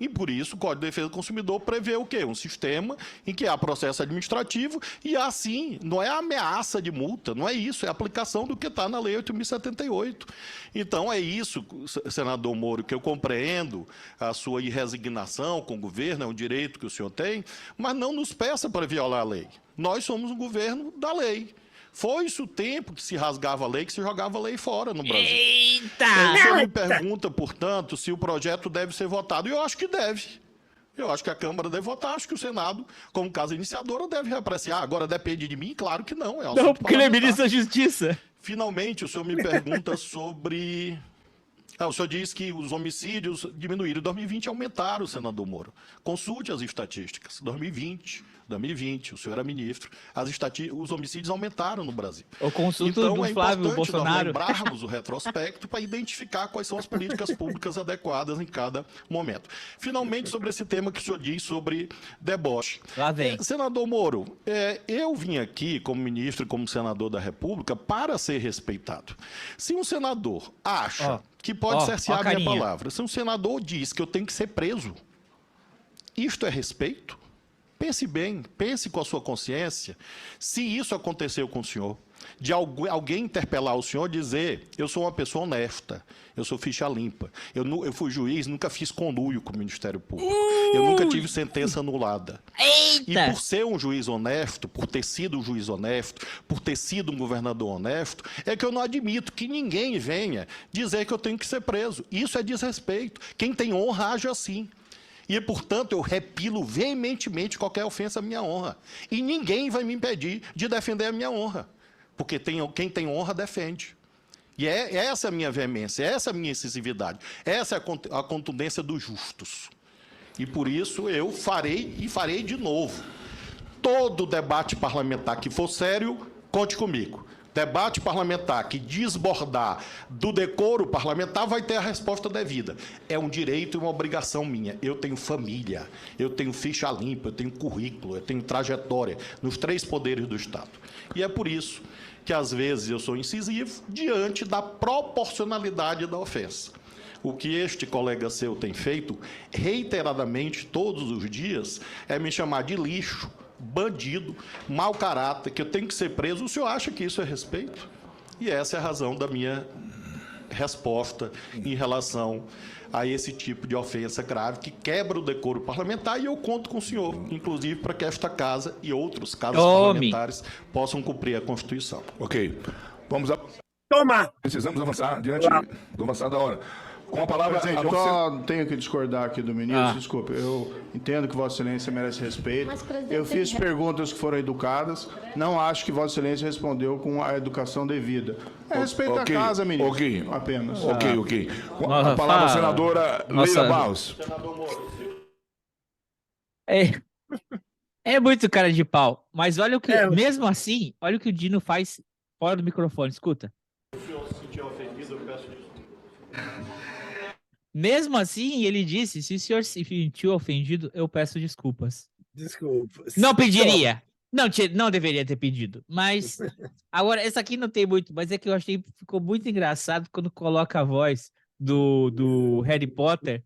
E, por isso, o Código de Defesa do Consumidor prevê o quê? Um sistema em que há processo administrativo e, assim, não é ameaça de multa, não é isso, é aplicação do que está na Lei 8.078. Então, é isso, senador Moro, que eu compreendo a sua irresignação com o governo, é um direito que o senhor tem, mas não nos peça para violar a lei. Nós somos um governo da lei. Foi-se o tempo que se rasgava a lei, que se jogava a lei fora no Brasil. Eita! O senhor me pergunta, portanto, se o projeto deve ser votado. E eu acho que deve. Eu acho que a Câmara deve votar, acho que o Senado, como casa iniciadora, deve reapreciar. Agora, depende de mim? Claro que não. Não, porque ele é ministro da Justiça. Finalmente, o senhor me pergunta sobre O senhor diz que os homicídios diminuíram. Em 2020 aumentaram, senador Moro. Consulte as estatísticas. 2020, o senhor era ministro, os homicídios aumentaram no Brasil. O consulto então, do é Flávio importante Bolsonaro. nós lembrarmos o retrospecto para identificar quais são as políticas públicas adequadas em cada momento. Finalmente, sobre esse tema que o senhor diz sobre deboche. Lá vem. Senador Moro, eu vim aqui como ministro e como senador da República para ser respeitado. Se um senador acha que pode cercear a minha palavra, se um senador diz que eu tenho que ser preso, isto é respeito? Pense bem, pense com a sua consciência. Se isso aconteceu com o senhor, de alguém interpelar o senhor, dizer: eu sou uma pessoa honesta, eu sou ficha limpa, eu fui juiz, nunca fiz conluio com o Ministério Público, eu nunca tive sentença anulada. Eita! E por ser um juiz honesto, por ter sido um juiz honesto, por ter sido um governador honesto, é que eu não admito que ninguém venha dizer que eu tenho que ser preso. Isso é desrespeito. Quem tem honra age assim. E, portanto, eu repilo veementemente qualquer ofensa à minha honra. E ninguém vai me impedir de defender a minha honra. Porque quem tem honra defende. E essa é a minha veemência, essa é a minha incisividade, essa é a contundência dos justos. E, por isso, eu farei e farei de novo. Todo debate parlamentar que for sério, conte comigo. Debate parlamentar que desbordar do decoro parlamentar vai ter a resposta devida. É um direito e uma obrigação minha. Eu tenho família, eu tenho ficha limpa, eu tenho currículo, eu tenho trajetória nos 3 poderes do Estado. E é por isso que, às vezes, eu sou incisivo diante da proporcionalidade da ofensa. O que este colega seu tem feito, reiteradamente, todos os dias, é me chamar de lixo, bandido, mau caráter, que eu tenho que ser preso. O senhor acha que isso é respeito? E essa é a razão da minha resposta em relação a esse tipo de ofensa grave que quebra o decoro parlamentar, e eu conto com o senhor, inclusive, para que esta casa e outros casos parlamentares possam cumprir a Constituição. Ok. Vamos a... Toma! Precisamos avançar diante do avançar da hora. Com a palavra... Presidente, eu só tenho que discordar aqui do ministro. Desculpe, eu entendo que Vossa Excelência merece respeito. Eu fiz perguntas que foram educadas. Não acho que Vossa Excelência respondeu com a educação devida. É respeito à casa, ministro. Apenas. Ok. A palavra, senadora Leila Barros. É muito cara de pau. Mas olha o que... Mesmo assim, olha o que o Dino faz fora do microfone. Escuta. Se o senhor se sentir ofendido, eu peço desculpas. Mesmo assim, ele disse: se o senhor se sentiu ofendido, eu peço desculpas. Desculpas. Não pediria. Não deveria ter pedido. Mas, agora, essa aqui não tem muito, mas é que eu achei que ficou muito engraçado quando coloca a voz do Harry Potter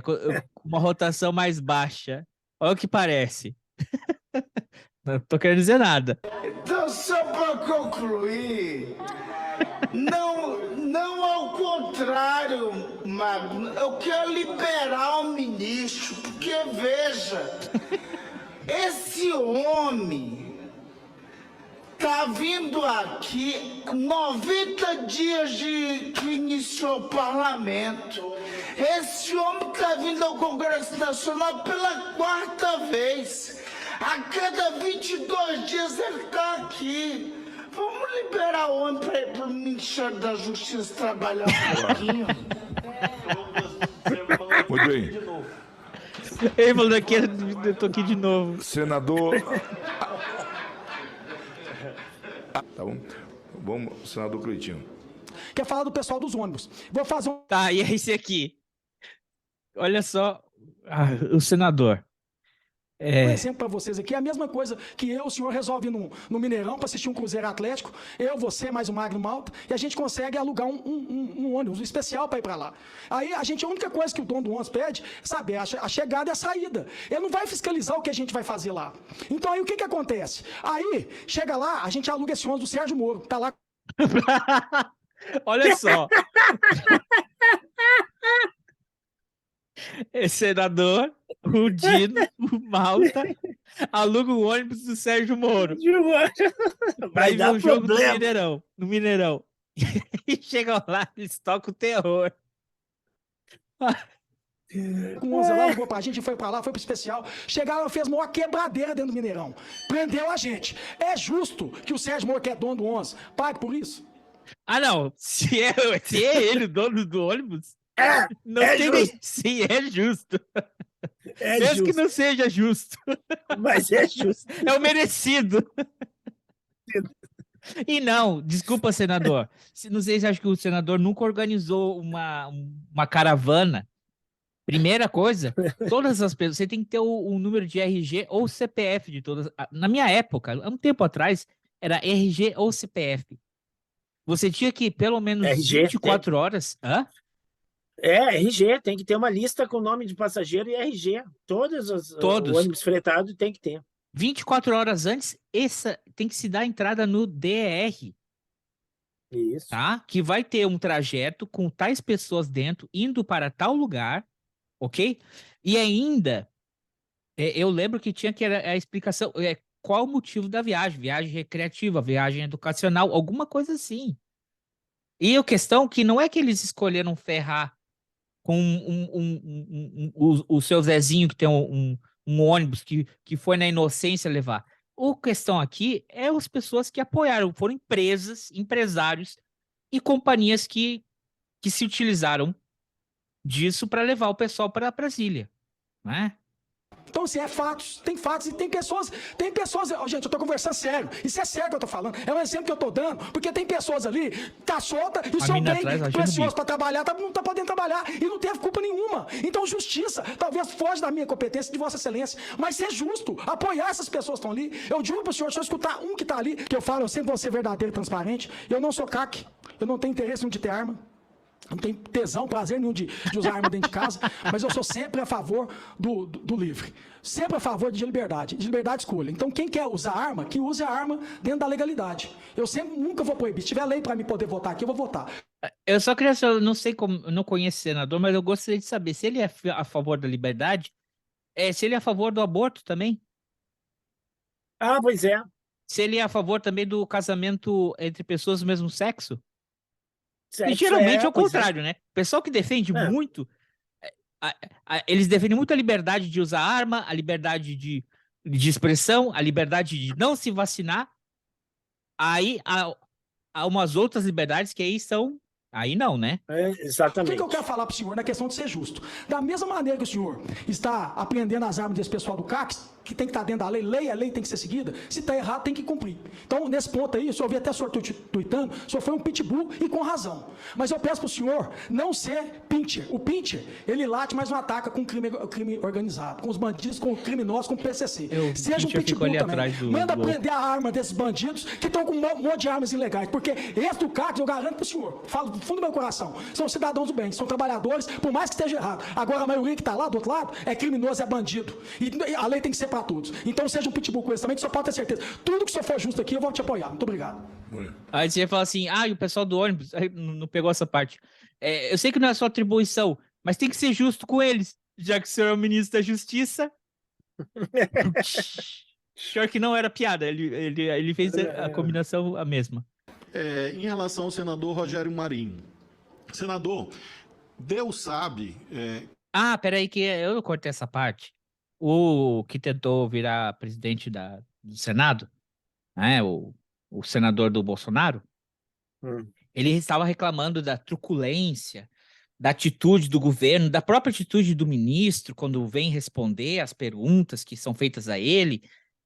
com uma rotação mais baixa. Olha o que parece. Não tô querendo dizer nada. Então, só para concluir, não ao contrário, Magno, eu quero liberar o ministro, porque veja, esse homem tá vindo aqui 90 dias de que iniciou o parlamento. Esse homem tá vindo ao Congresso Nacional pela 4ª vez. A cada 22 dias ele tá aqui. Vamos liberar o homem para o Ministério da Justiça trabalhar um pouquinho. Muito bem. Ele falou aqui, eu tô aqui de novo. Senador... Tá bom. Vamos, senador Cleitinho. Quer falar do pessoal dos ônibus. Vou fazer um... Tá, e é esse aqui. Olha só, o senador. Um exemplo para vocês aqui, é a mesma coisa que o senhor resolve no Mineirão para assistir um Cruzeiro Atlético, você mais o Magno Malta, e a gente consegue alugar um ônibus especial para ir para lá. Aí a única coisa que o dono do ônibus pede, sabe, é a chegada e a saída. Ele não vai fiscalizar o que a gente vai fazer lá. Então aí o que acontece? Aí, chega lá, a gente aluga esse ônibus do Sérgio Moro, tá lá. Olha só. Senador, o Dino, o Malta, aluga o ônibus do Sérgio Moro. Vai ver o jogo no Mineirão. E chega lá, eles tocam o terror. Com 11 lá, ligou pra gente, foi pra lá, foi pro especial. Chegaram, fez maior quebradeira dentro do Mineirão. Prendeu a gente. É justo que o Sérgio Moro, que é dono do 11, pague por isso? Ah, não. Se é ele o dono do ônibus, não é tem justo. nem... Sim, é justo. É Mesmo que justo, não seja justo. mas é justo. É o merecido. E não, desculpa, senador. Não sei se você acha que o senador nunca organizou uma caravana. Primeira coisa, todas as pessoas, você tem que ter o número de RG ou CPF de todas. Na minha época, há um tempo atrás, era RG ou CPF. Você tinha que pelo menos RG, 24 horas. Hã? RG, tem que ter uma lista com nome de passageiro e RG. Todos. O ônibus fretado tem que ter. 24 horas antes, essa tem que se dar entrada no DER. Isso. Tá? Que vai ter um trajeto com tais pessoas dentro, indo para tal lugar, ok? E ainda, eu lembro que tinha que era a explicação, qual o motivo da viagem recreativa, viagem educacional, alguma coisa assim. E a questão que não é que eles escolheram ferrar com o seu Zezinho que tem um ônibus que foi na inocência levar. A questão aqui é as pessoas que apoiaram, foram empresas, empresários e companhias que se utilizaram disso para levar o pessoal para Brasília, né? Então, assim, tem fatos e tem pessoas, gente, eu tô conversando sério, isso é sério que eu tô falando, é um exemplo que eu tô dando, porque tem pessoas ali, tá solta, e o seu bem precioso para trabalhar, não tá podendo trabalhar, e não teve culpa nenhuma. Então, justiça, talvez foge da minha competência, de Vossa Excelência, mas ser justo, apoiar essas pessoas que estão ali. Eu digo pro senhor, se eu escutar um que tá ali, que eu falo, eu sempre vou ser verdadeiro e transparente, eu não sou CAC, eu não tenho interesse nenhum de ter arma, não tenho tesão, prazer nenhum de usar arma dentro de casa, mas eu sou sempre a favor do livre. Sempre a favor de liberdade de escolha. Então, quem quer usar arma, que use a arma dentro da legalidade. Eu nunca vou proibir. Se tiver lei para me poder votar aqui, eu vou votar. Eu só queria saber, não sei como, eu não conheço o senador, mas eu gostaria de saber se ele é a favor da liberdade, se ele é a favor do aborto também. Ah, pois é. Se ele é a favor também do casamento entre pessoas do mesmo sexo. Sexo, e geralmente é o pois contrário, né? O pessoal que defende muito, eles defendem muito a liberdade de usar arma, a liberdade de expressão, a liberdade de não se vacinar. Aí há umas outras liberdades que aí são... Aí não, né? Exatamente. O que eu quero falar para o senhor na questão de ser justo? Da mesma maneira que o senhor está apreendendo as armas desse pessoal do CAC, que tem que estar dentro da lei, a lei tem que ser seguida, se está errado, tem que cumprir. Então, nesse ponto aí, o senhor viu até o senhor tuitando, o senhor foi um pitbull e com razão. Mas eu peço para o senhor não ser pincher. O pincher, ele late, mas não ataca com crime organizado, com os bandidos, com criminosos, com o PCC. Seja um pitbull também. Manda prender a arma desses bandidos que estão com um monte de armas ilegais, porque esse do CAC, eu garanto para o senhor, falo do fundo do meu coração, são cidadãos do bem, são trabalhadores, por mais que esteja errado. Agora, a maioria que está lá do outro lado é criminoso, é bandido. E a lei tem que ser para todos. Então, seja um pitbull com esse também, que só pode ter certeza. Tudo que o senhor for justo aqui, eu vou te apoiar. Muito obrigado. Aí você fala assim, e o pessoal do ônibus não pegou essa parte. Eu sei que não é sua atribuição, mas tem que ser justo com eles, já que o senhor é o ministro da Justiça. Pior que não era piada, ele fez a combinação a mesma. Em relação ao senador Rogério Marinho. Senador, Deus sabe... peraí que eu cortei essa parte. O que tentou virar presidente do Senado, né, o senador do Bolsonaro, ele estava reclamando da truculência, da atitude do governo, da própria atitude do ministro, quando vem responder às perguntas que são feitas a ele,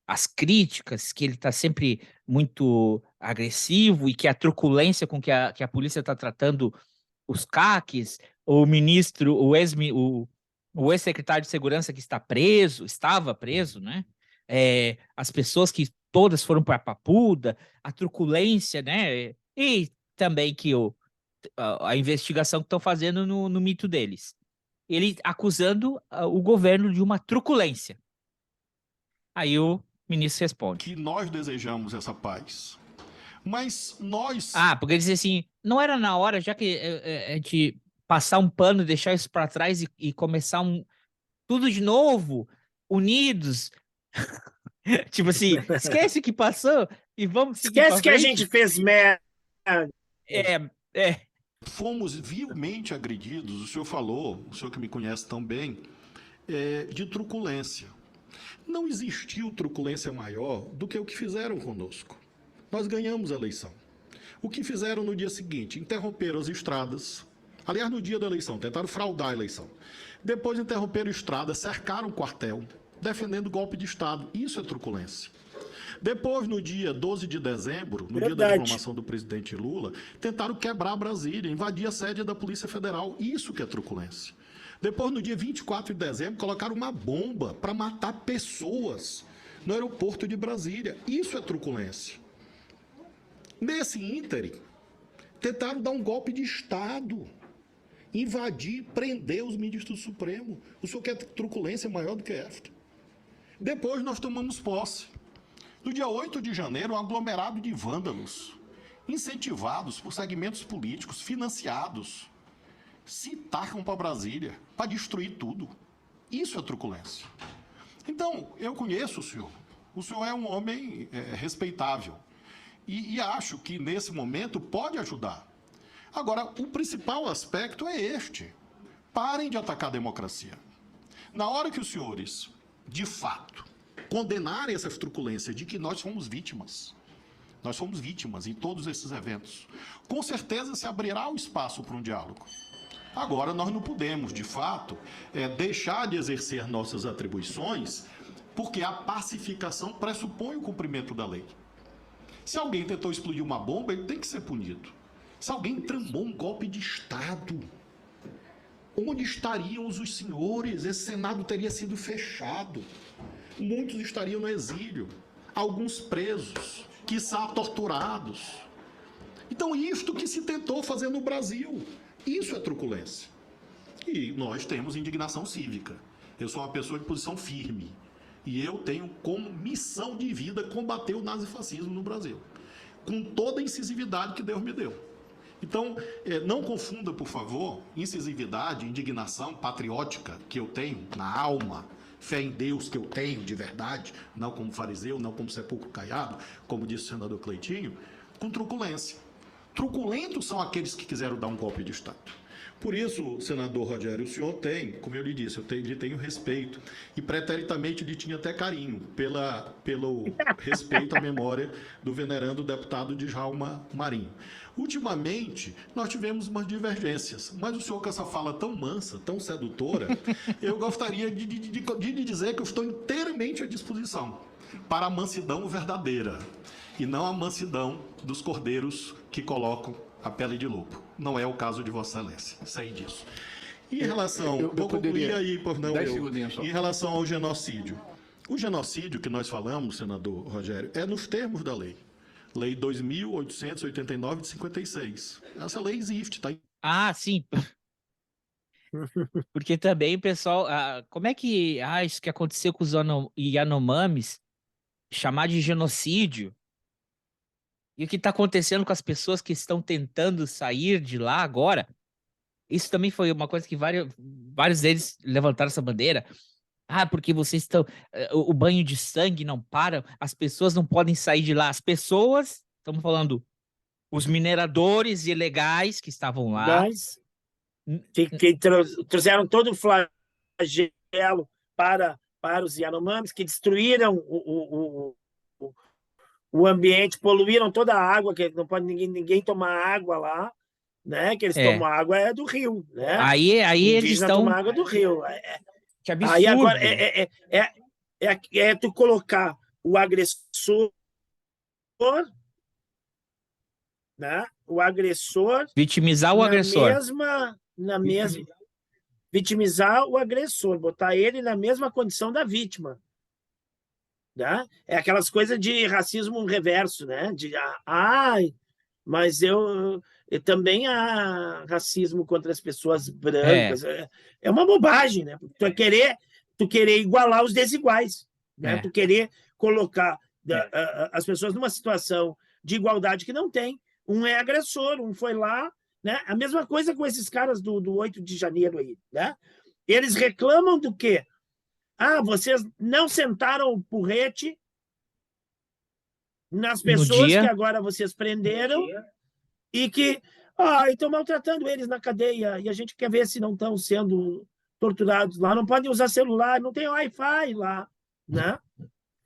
as críticas, que ele está sempre muito agressivo e que a truculência com que a polícia está tratando os CACs, o ministro, o ex-secretário de Segurança que estava preso, né? As pessoas que todas foram para a Papuda, a truculência, né? E também que a investigação que estão fazendo no mito deles. Ele acusando o governo de uma truculência. Aí o ministro responde. Que nós desejamos essa paz. Mas nós... porque ele diz assim, não era na hora, já que a gente passar um pano, deixar isso para trás e começar tudo de novo, unidos. Tipo assim, esquece o que passou e vamos seguir. Esquece que a gente fez merda. Fomos vilmente agredidos, o senhor falou, o senhor que me conhece tão bem, de truculência. Não existiu truculência maior do que o que fizeram conosco. Nós ganhamos a eleição. O que fizeram no dia seguinte? Interromperam as estradas. Aliás, no dia da eleição, tentaram fraudar a eleição. Depois interromperam estradas, cercaram o quartel, defendendo golpe de Estado. Isso é truculência. Depois, no dia 12 de dezembro, no dia da diplomação do presidente Lula, tentaram quebrar Brasília, invadir a sede da Polícia Federal. Isso que é truculência. Depois, no dia 24 de dezembro, colocaram uma bomba para matar pessoas no aeroporto de Brasília. Isso é truculência. Nesse ínterim, tentaram dar um golpe de Estado, invadir, prender os ministros do Supremo. O senhor quer truculência maior do que esta? Depois nós tomamos posse. No dia 8 de janeiro, um aglomerado de vândalos, incentivados por segmentos políticos, financiados, se tacam para Brasília para destruir tudo. Isso é truculência. Então, eu conheço o senhor. O senhor é um homem respeitável. E acho que, nesse momento, pode ajudar. Agora, o principal aspecto é este. Parem de atacar a democracia. Na hora que os senhores, de fato, condenarem essa truculência de que nós somos vítimas em todos esses eventos, com certeza se abrirá o espaço para um diálogo. Agora, nós não podemos, de fato, deixar de exercer nossas atribuições, porque a pacificação pressupõe o cumprimento da lei. Se alguém tentou explodir uma bomba, ele tem que ser punido. Se alguém tramou um golpe de Estado, onde estariam os senhores? Esse Senado teria sido fechado. Muitos estariam no exílio, alguns presos, quiçá torturados. Então, isto que se tentou fazer no Brasil, isso é truculência. E nós temos indignação cívica. Eu sou uma pessoa de posição firme. E eu tenho como missão de vida combater o nazifascismo no Brasil, com toda a incisividade que Deus me deu. Então, não confunda, por favor, incisividade, indignação patriótica que eu tenho na alma, fé em Deus que eu tenho de verdade, não como fariseu, não como sepulcro caiado, como disse o senador Cleitinho, com truculência. Truculentos são aqueles que quiseram dar um golpe de Estado. Por isso, senador Rogério, o senhor tem, como eu lhe disse, eu lhe tenho respeito, e preteritamente lhe tinha até carinho pelo respeito à memória do venerando deputado Djalma Marinho. Ultimamente, nós tivemos umas divergências, mas o senhor com essa fala tão mansa, tão sedutora, eu gostaria de lhe dizer que eu estou inteiramente à disposição para a mansidão verdadeira, e não a mansidão dos cordeiros que colocam a pele de lobo. Não é o caso de Vossa Excelência, sei disso. Em relação, em relação ao genocídio. O genocídio que nós falamos, senador Rogério, é nos termos da lei. Lei 2.889 de 56. Essa lei existe, tá? Ah, sim. Porque também, pessoal, como é que isso que aconteceu com os Yanomamis, chamar de genocídio? E o que está acontecendo com as pessoas que estão tentando sair de lá agora? Isso também foi uma coisa que vários deles levantaram essa bandeira. Porque vocês estão... O banho de sangue não para, as pessoas não podem sair de lá. As pessoas, estamos falando, os mineradores ilegais que estavam lá. Que trouxeram todo o flagelo para os Yanomamis, que destruíram o ambiente, poluíram toda a água, que não pode ninguém tomar água lá, né? Que eles tomam água do rio, né? Aí eles estão... tomam água do rio. Que absurdo. Aí agora é tu colocar o agressor, né? O agressor... Vitimizar o agressor. Vitimizar o agressor, botar ele na mesma condição da vítima. Né? É aquelas coisas de racismo reverso, né? Mas eu também há racismo contra as pessoas brancas. É uma bobagem, né? Tu querer igualar os desiguais, né? Tu querer colocar as pessoas numa situação de igualdade que não tem. Um é agressor, um foi lá, né? A mesma coisa com esses caras do 8 de janeiro aí, né? Eles reclamam do quê? Vocês não sentaram o porrete nas pessoas que agora vocês prenderam e que estão maltratando eles na cadeia e a gente quer ver se não estão sendo torturados lá. Não podem usar celular, não tem Wi-Fi lá, né?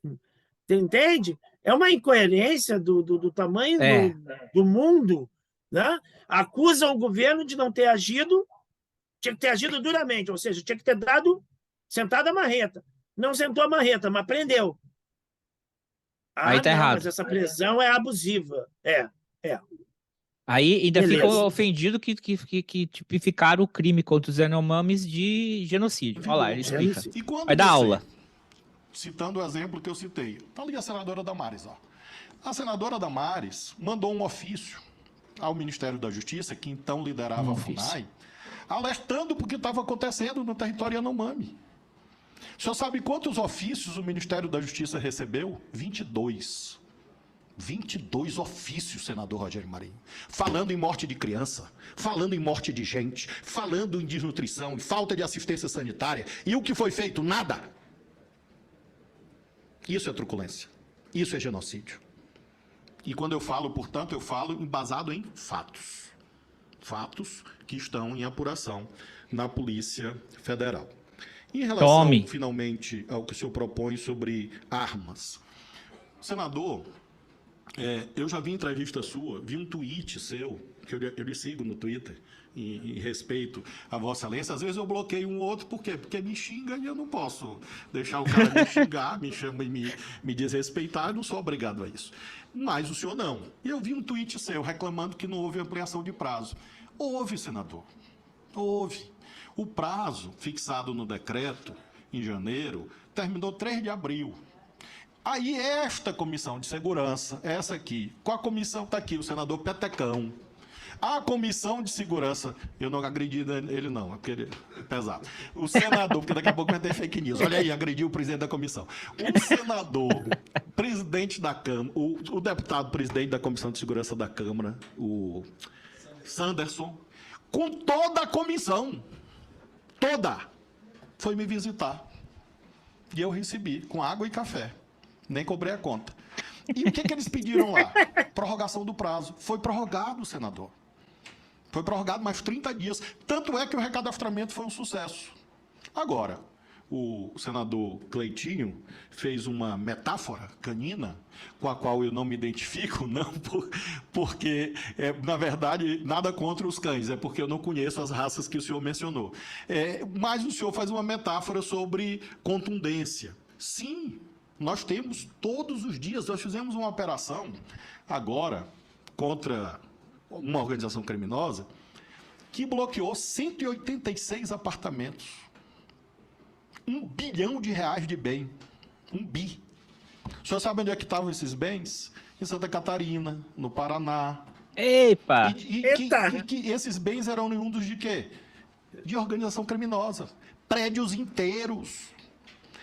Você entende? É uma incoerência do tamanho do mundo, né? Acusam o governo de não ter agido, tinha que ter agido duramente, ou seja, tinha que ter sentado a marreta. Não sentou a marreta, mas prendeu. Aí tá errado. Mas essa prisão é abusiva. É. Aí ainda Beleza. ficou ofendido que tipificaram o crime contra os Yanomamis de genocídio. Olha lá, ele explica. E quando Vai dar você- aula. Citando o exemplo que eu citei. Está ali a senadora Damares. Ó. A senadora Damares mandou um ofício ao Ministério da Justiça, que então liderava a FUNAI, alertando porque estava acontecendo no território Yanomami. O senhor sabe quantos ofícios o Ministério da Justiça recebeu? 22. 22 ofícios, senador Rogério Marinho. Falando em morte de criança, falando em morte de gente, falando em desnutrição, em falta de assistência sanitária. E o que foi feito? Nada. Isso é truculência. Isso é genocídio. E quando eu falo, portanto, eu falo embasado em fatos. Fatos que estão em apuração na Polícia Federal. Em relação, finalmente, ao que o senhor propõe sobre armas. Senador, eu já vi entrevista sua, vi um tweet seu, que eu lhe sigo no Twitter, em respeito a Vossa Excelência. Às vezes eu bloqueio um outro, por quê? Porque me xinga e eu não posso deixar o cara me xingar, me chama e me desrespeitar, eu não sou obrigado a isso. Mas o senhor não. E eu vi um tweet seu reclamando que não houve ampliação de prazo. Houve, senador. Houve. O prazo fixado no decreto, em janeiro, terminou 3 de abril. Aí esta comissão de segurança, essa aqui, com a comissão está aqui, o senador Petecão. A comissão de segurança, eu não agredi ele não, é porque ele é pesado. O senador, porque daqui a pouco vai ter fake news, olha aí, agrediu o presidente da comissão. O senador, presidente da Câmara, o deputado presidente da Comissão de Segurança da Câmara, o Sanderson, com toda a comissão, toda, foi me visitar. E eu recebi com água e café. Nem cobrei a conta. E o que eles pediram lá? Prorrogação do prazo. Foi prorrogado, senador. Foi prorrogado mais 30 dias. Tanto é que o recadastramento foi um sucesso. Agora, o senador Cleitinho fez uma metáfora canina, com a qual eu não me identifico, não porque, na verdade, nada contra os cães, é porque eu não conheço as raças que o senhor mencionou. Mas o senhor faz uma metáfora sobre contundência. Sim, nós temos todos os dias, nós fizemos uma operação agora contra uma organização criminosa que bloqueou 186 apartamentos. R$1 bilhão de bem. 1 bi. O senhor sabe onde é que estavam esses bens? Em Santa Catarina, no Paraná. Epa! Que esses bens eram oriundos de quê? De organização criminosa. Prédios inteiros.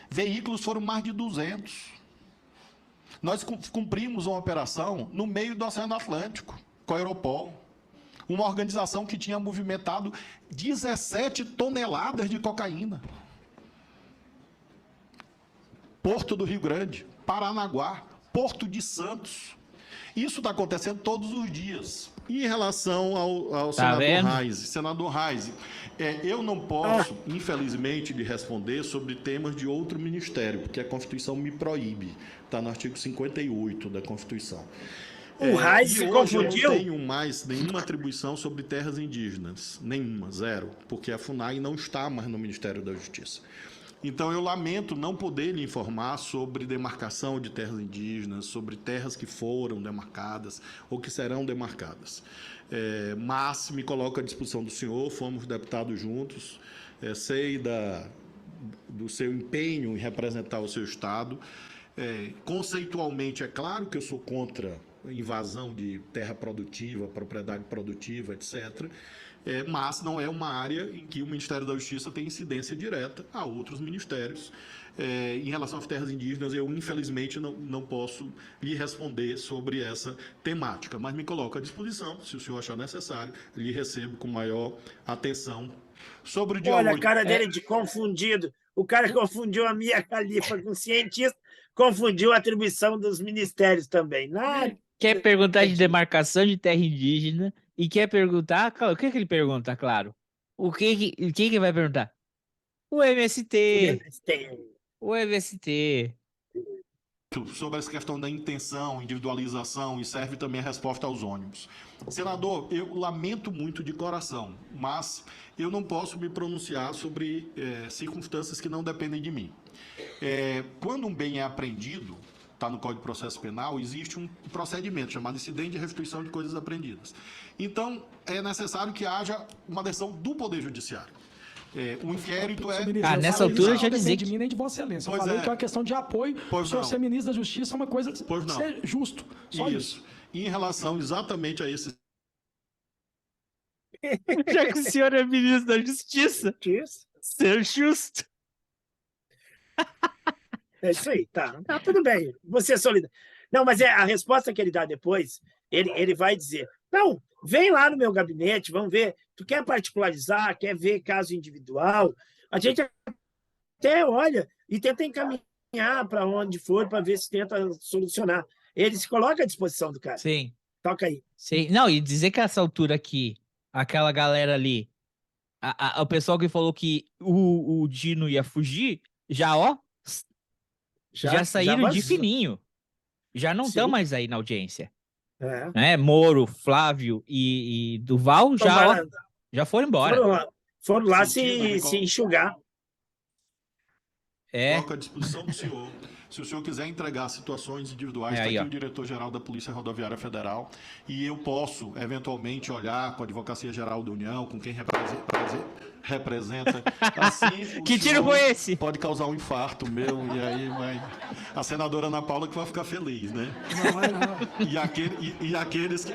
Veículos foram mais de 200. Nós cumprimos uma operação no meio do Oceano Atlântico, com a Europol. Uma organização que tinha movimentado 17 toneladas de cocaína. Porto do Rio Grande, Paranaguá, Porto de Santos. Isso está acontecendo todos os dias. E em relação ao senador Reis, senador Reis, eu não posso, infelizmente, lhe responder sobre temas de outro ministério, porque a Constituição me proíbe. Está no artigo 58 da Constituição. O Reis se confundiu? Eu não tenho mais nenhuma atribuição sobre terras indígenas. Nenhuma, zero. Porque a FUNAI não está mais no Ministério da Justiça. Então, eu lamento não poder lhe informar sobre demarcação de terras indígenas, sobre terras que foram demarcadas ou que serão demarcadas. Mas me coloco à disposição do senhor, fomos deputados juntos, sei do seu empenho em representar o seu Estado. Conceitualmente, é claro que eu sou contra invasão de terra produtiva, propriedade produtiva, etc., mas não é uma área em que o Ministério da Justiça tem incidência direta a outros ministérios. Em relação às terras indígenas, eu, infelizmente, não posso lhe responder sobre essa temática, mas me coloco à disposição, se o senhor achar necessário, lhe recebo com maior atenção. Sobre o dia Olha 8, a cara dele de confundido. O cara confundiu a Mia Khalifa com cientista, confundiu a atribuição dos ministérios também. Quer perguntar de demarcação de terra indígena e quer perguntar... O que ele pergunta, claro? Quem que vai perguntar? O MST. O MST. sobre essa questão da intenção, individualização, e serve também a resposta aos ônibus. Senador, eu lamento muito de coração, mas eu não posso me pronunciar sobre circunstâncias que não dependem de mim. Quando um bem é apreendido, está no Código de Processo Penal, existe um procedimento chamado incidente de restituição de coisas apreendidas. Então, é necessário que haja uma decisão do Poder Judiciário. O inquérito nessa altura já dizer de mim nem de Vossa Excelência. Eu Pois falei é. que é uma questão de apoio. O senhor ser ministro da Justiça é uma coisa Pois não. ser justo. Só isso. E em relação exatamente a esse... Já que o senhor é ministro da Justiça, ser justo. É isso aí, tá tudo bem. Você é solidário. Não, mas a resposta que ele dá depois, ele vai dizer, não, vem lá no meu gabinete, vamos ver, tu quer particularizar, quer ver caso individual, a gente até olha e tenta encaminhar para onde for para ver se tenta solucionar. Ele se coloca à disposição do cara. Sim. Toca aí. Sim. Não, e dizer que essa altura aqui, aquela galera ali, o pessoal que falou que o Dino ia fugir, já saíram de fininho. Já não estão mais aí na audiência. Moro, Flávio e Duval já foram embora. Foram lá se enxugar. Coloco à disposição do senhor. Se o senhor quiser entregar situações individuais, está aqui o diretor-geral da Polícia Rodoviária Federal, e eu posso, eventualmente, olhar com a Advocacia Geral da União, com quem representa. Assim, que tiro foi esse? Pode causar um infarto meu, e aí vai... A senadora Ana Paula que vai ficar feliz, né? Não vai não. E aqueles...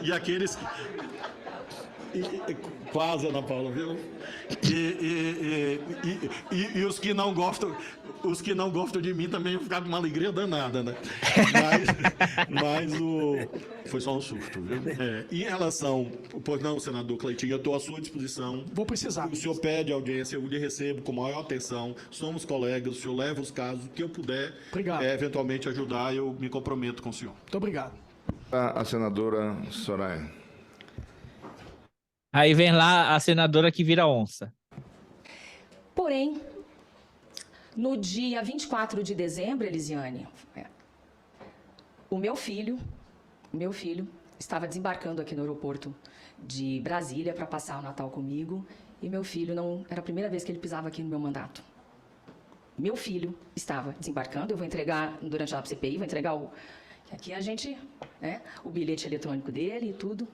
Quase, Ana Paula, viu? E os que não gostam de mim também vão ficar com uma alegria danada, né? Foi só um surto, viu? Em relação... Pois não, senador Cleitinho, eu estou à sua disposição. Vou precisar. O senhor pede audiência, eu lhe recebo com maior atenção. Somos colegas, o senhor leva os casos que eu puder eventualmente ajudar, eu me comprometo com o senhor. Muito obrigado. A senadora Soraya. Aí vem lá a senadora que vira onça. Porém, no dia 24 de dezembro, Elisiane, o meu filho estava desembarcando aqui no aeroporto de Brasília para passar o Natal comigo, e meu filho não era a primeira vez que ele pisava aqui no meu mandato. Meu filho estava desembarcando, eu vou entregar durante a CPI, vou entregar aqui a gente, o bilhete eletrônico dele e tudo.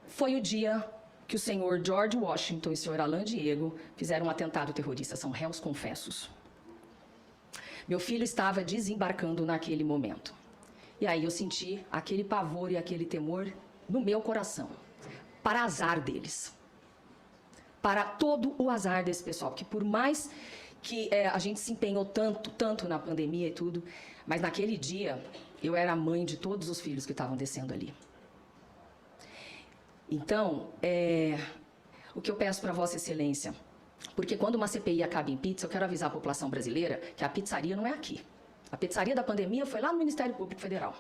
Foi o dia que o senhor George Washington e o senhor Alan Diego fizeram um atentado terrorista, são réus confessos. Meu filho estava desembarcando naquele momento. E aí eu senti aquele pavor e aquele temor no meu coração, para azar deles. Para todo o azar desse pessoal, que por mais que a gente se empenhou tanto na pandemia e tudo, mas naquele dia eu era a mãe de todos os filhos que estavam descendo ali. Então, o que eu peço para Vossa Excelência, porque quando uma CPI acaba em pizza, eu quero avisar a população brasileira que a pizzaria não é aqui. A pizzaria da pandemia foi lá no Ministério Público Federal.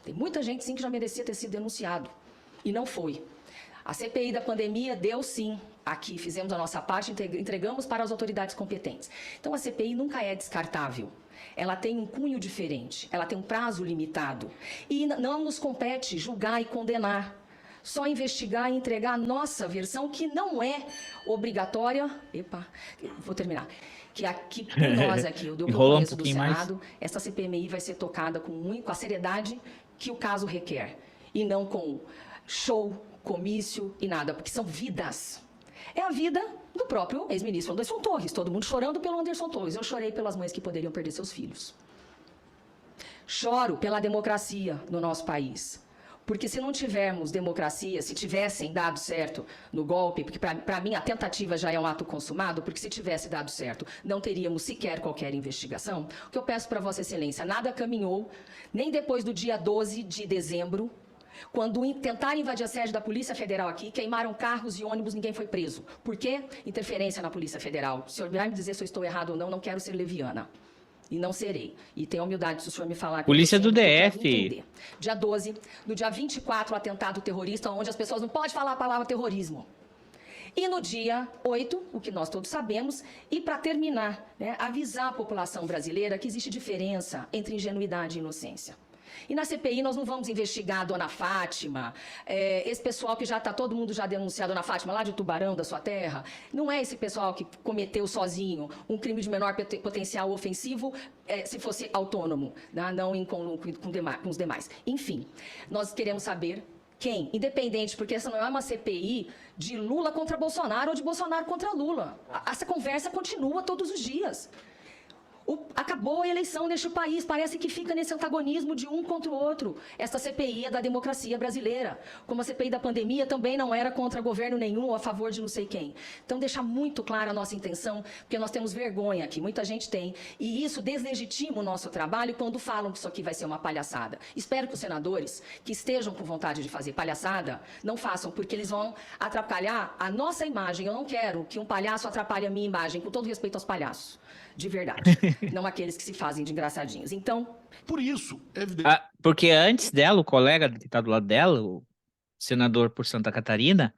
Tem muita gente, sim, que já merecia ter sido denunciado, e não foi. A CPI da pandemia deu, sim, aqui, fizemos a nossa parte, entregamos para as autoridades competentes. Então, a CPI nunca é descartável. Ela tem um cunho diferente, ela tem um prazo limitado. E não nos compete julgar e condenar. Só investigar e entregar a nossa versão, que não é obrigatória. Vou terminar. Que aqui, por nós aqui, o do Congresso do Senado, essa CPMI vai ser tocada com a seriedade que o caso requer. E não com show, comício e nada, porque são vidas. É a vida do próprio ex-ministro Anderson Torres. Todo mundo chorando pelo Anderson Torres. Eu chorei pelas mães que poderiam perder seus filhos. Choro pela democracia no nosso país. Porque se não tivermos democracia, se tivessem dado certo no golpe, porque para mim a tentativa já é um ato consumado, porque se tivesse dado certo, não teríamos sequer qualquer investigação. O que eu peço para Vossa Excelência, nada caminhou, nem depois do dia 12 de dezembro, quando tentaram invadir a sede da Polícia Federal aqui, queimaram carros e ônibus, ninguém foi preso. Por quê? Interferência na Polícia Federal. O senhor vai me dizer se eu estou errado ou não quero ser leviana. E não serei. E tenho humildade se o senhor me falar... Polícia do DF. Dia 12, no dia 24, o atentado terrorista, onde as pessoas não podem falar a palavra terrorismo. E no dia 8, o que nós todos sabemos, e para terminar, né, avisar a população brasileira que existe diferença entre ingenuidade e inocência. E na CPI nós não vamos investigar a dona Fátima, esse pessoal que já está todo mundo já denunciado, a dona Fátima, lá de Tubarão, da sua terra. Não é esse pessoal que cometeu sozinho um crime de menor potencial ofensivo, se fosse autônomo, né? Não em conluio com os demais. Enfim, nós queremos saber quem, independente, porque essa não é uma CPI de Lula contra Bolsonaro ou de Bolsonaro contra Lula. Essa conversa continua todos os dias. Acabou a eleição neste país, parece que fica nesse antagonismo de um contra o outro. Esta CPI é da democracia brasileira, como a CPI da pandemia também não era contra governo nenhum ou a favor de não sei quem. Então, deixar muito clara a nossa intenção, porque nós temos vergonha aqui, muita gente tem, e isso deslegitima o nosso trabalho quando falam que isso aqui vai ser uma palhaçada. Espero que os senadores que estejam com vontade de fazer palhaçada, não façam, porque eles vão atrapalhar a nossa imagem. Eu não quero que um palhaço atrapalhe a minha imagem, com todo respeito aos palhaços. De verdade, não aqueles que se fazem de engraçadinhos. Então, por isso, é evidente. Porque antes dela, o colega que está do lado dela, o senador por Santa Catarina,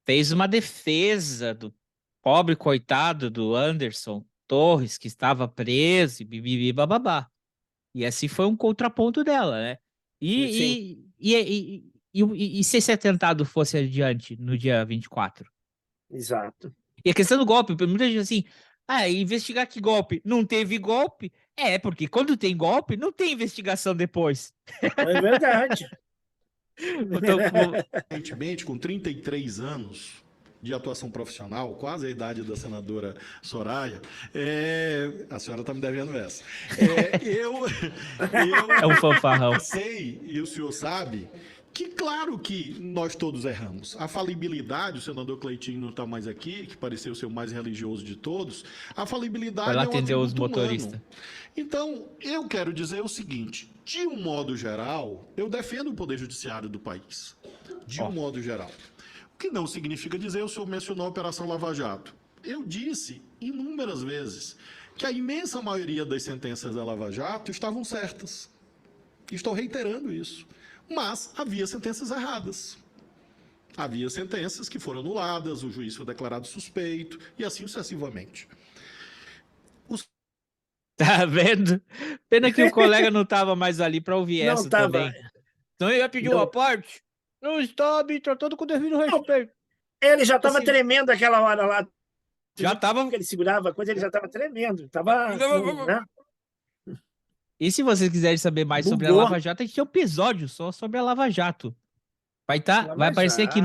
fez uma defesa do pobre coitado do Anderson Torres, que estava preso, e bibibi bababá. E assim foi um contraponto dela, né? E se esse atentado fosse adiante no dia 24? Exato. E a questão do golpe, muita gente assim, investigar que golpe? Não teve golpe? Porque quando tem golpe, não tem investigação depois. É verdade. Recentemente, com 33 anos de atuação profissional, quase a idade da senadora Soraya, a senhora está me devendo essa. É um fanfarrão. Eu sei, e o senhor sabe, que claro que nós todos erramos. A falibilidade, o senador Cleitinho não está mais aqui, que pareceu ser o mais religioso de todos, a falibilidade vai lá é um atender os atributo motoristas. humano. Então, eu quero dizer o seguinte, de um modo geral, eu defendo o Poder Judiciário do país. De um modo geral. O que não significa dizer, o senhor mencionou a Operação Lava Jato. Eu disse inúmeras vezes que a imensa maioria das sentenças da Lava Jato estavam certas. Estou reiterando isso. Mas havia sentenças erradas. Havia sentenças que foram anuladas, o juiz foi declarado suspeito, e assim sucessivamente. Tá vendo? Pena que o colega não estava mais ali para ouvir essa também. Então eu ia pedir uma parte. Não está me tratando com devido respeito. Ele já estava tremendo aquela hora lá. Já estava. Ele segurava a coisa, ele já estava tremendo. Tava, né? E se vocês quiserem saber mais sobre a Lava Jato, a gente tem um episódio só sobre a Lava Jato. Vai aparecer aqui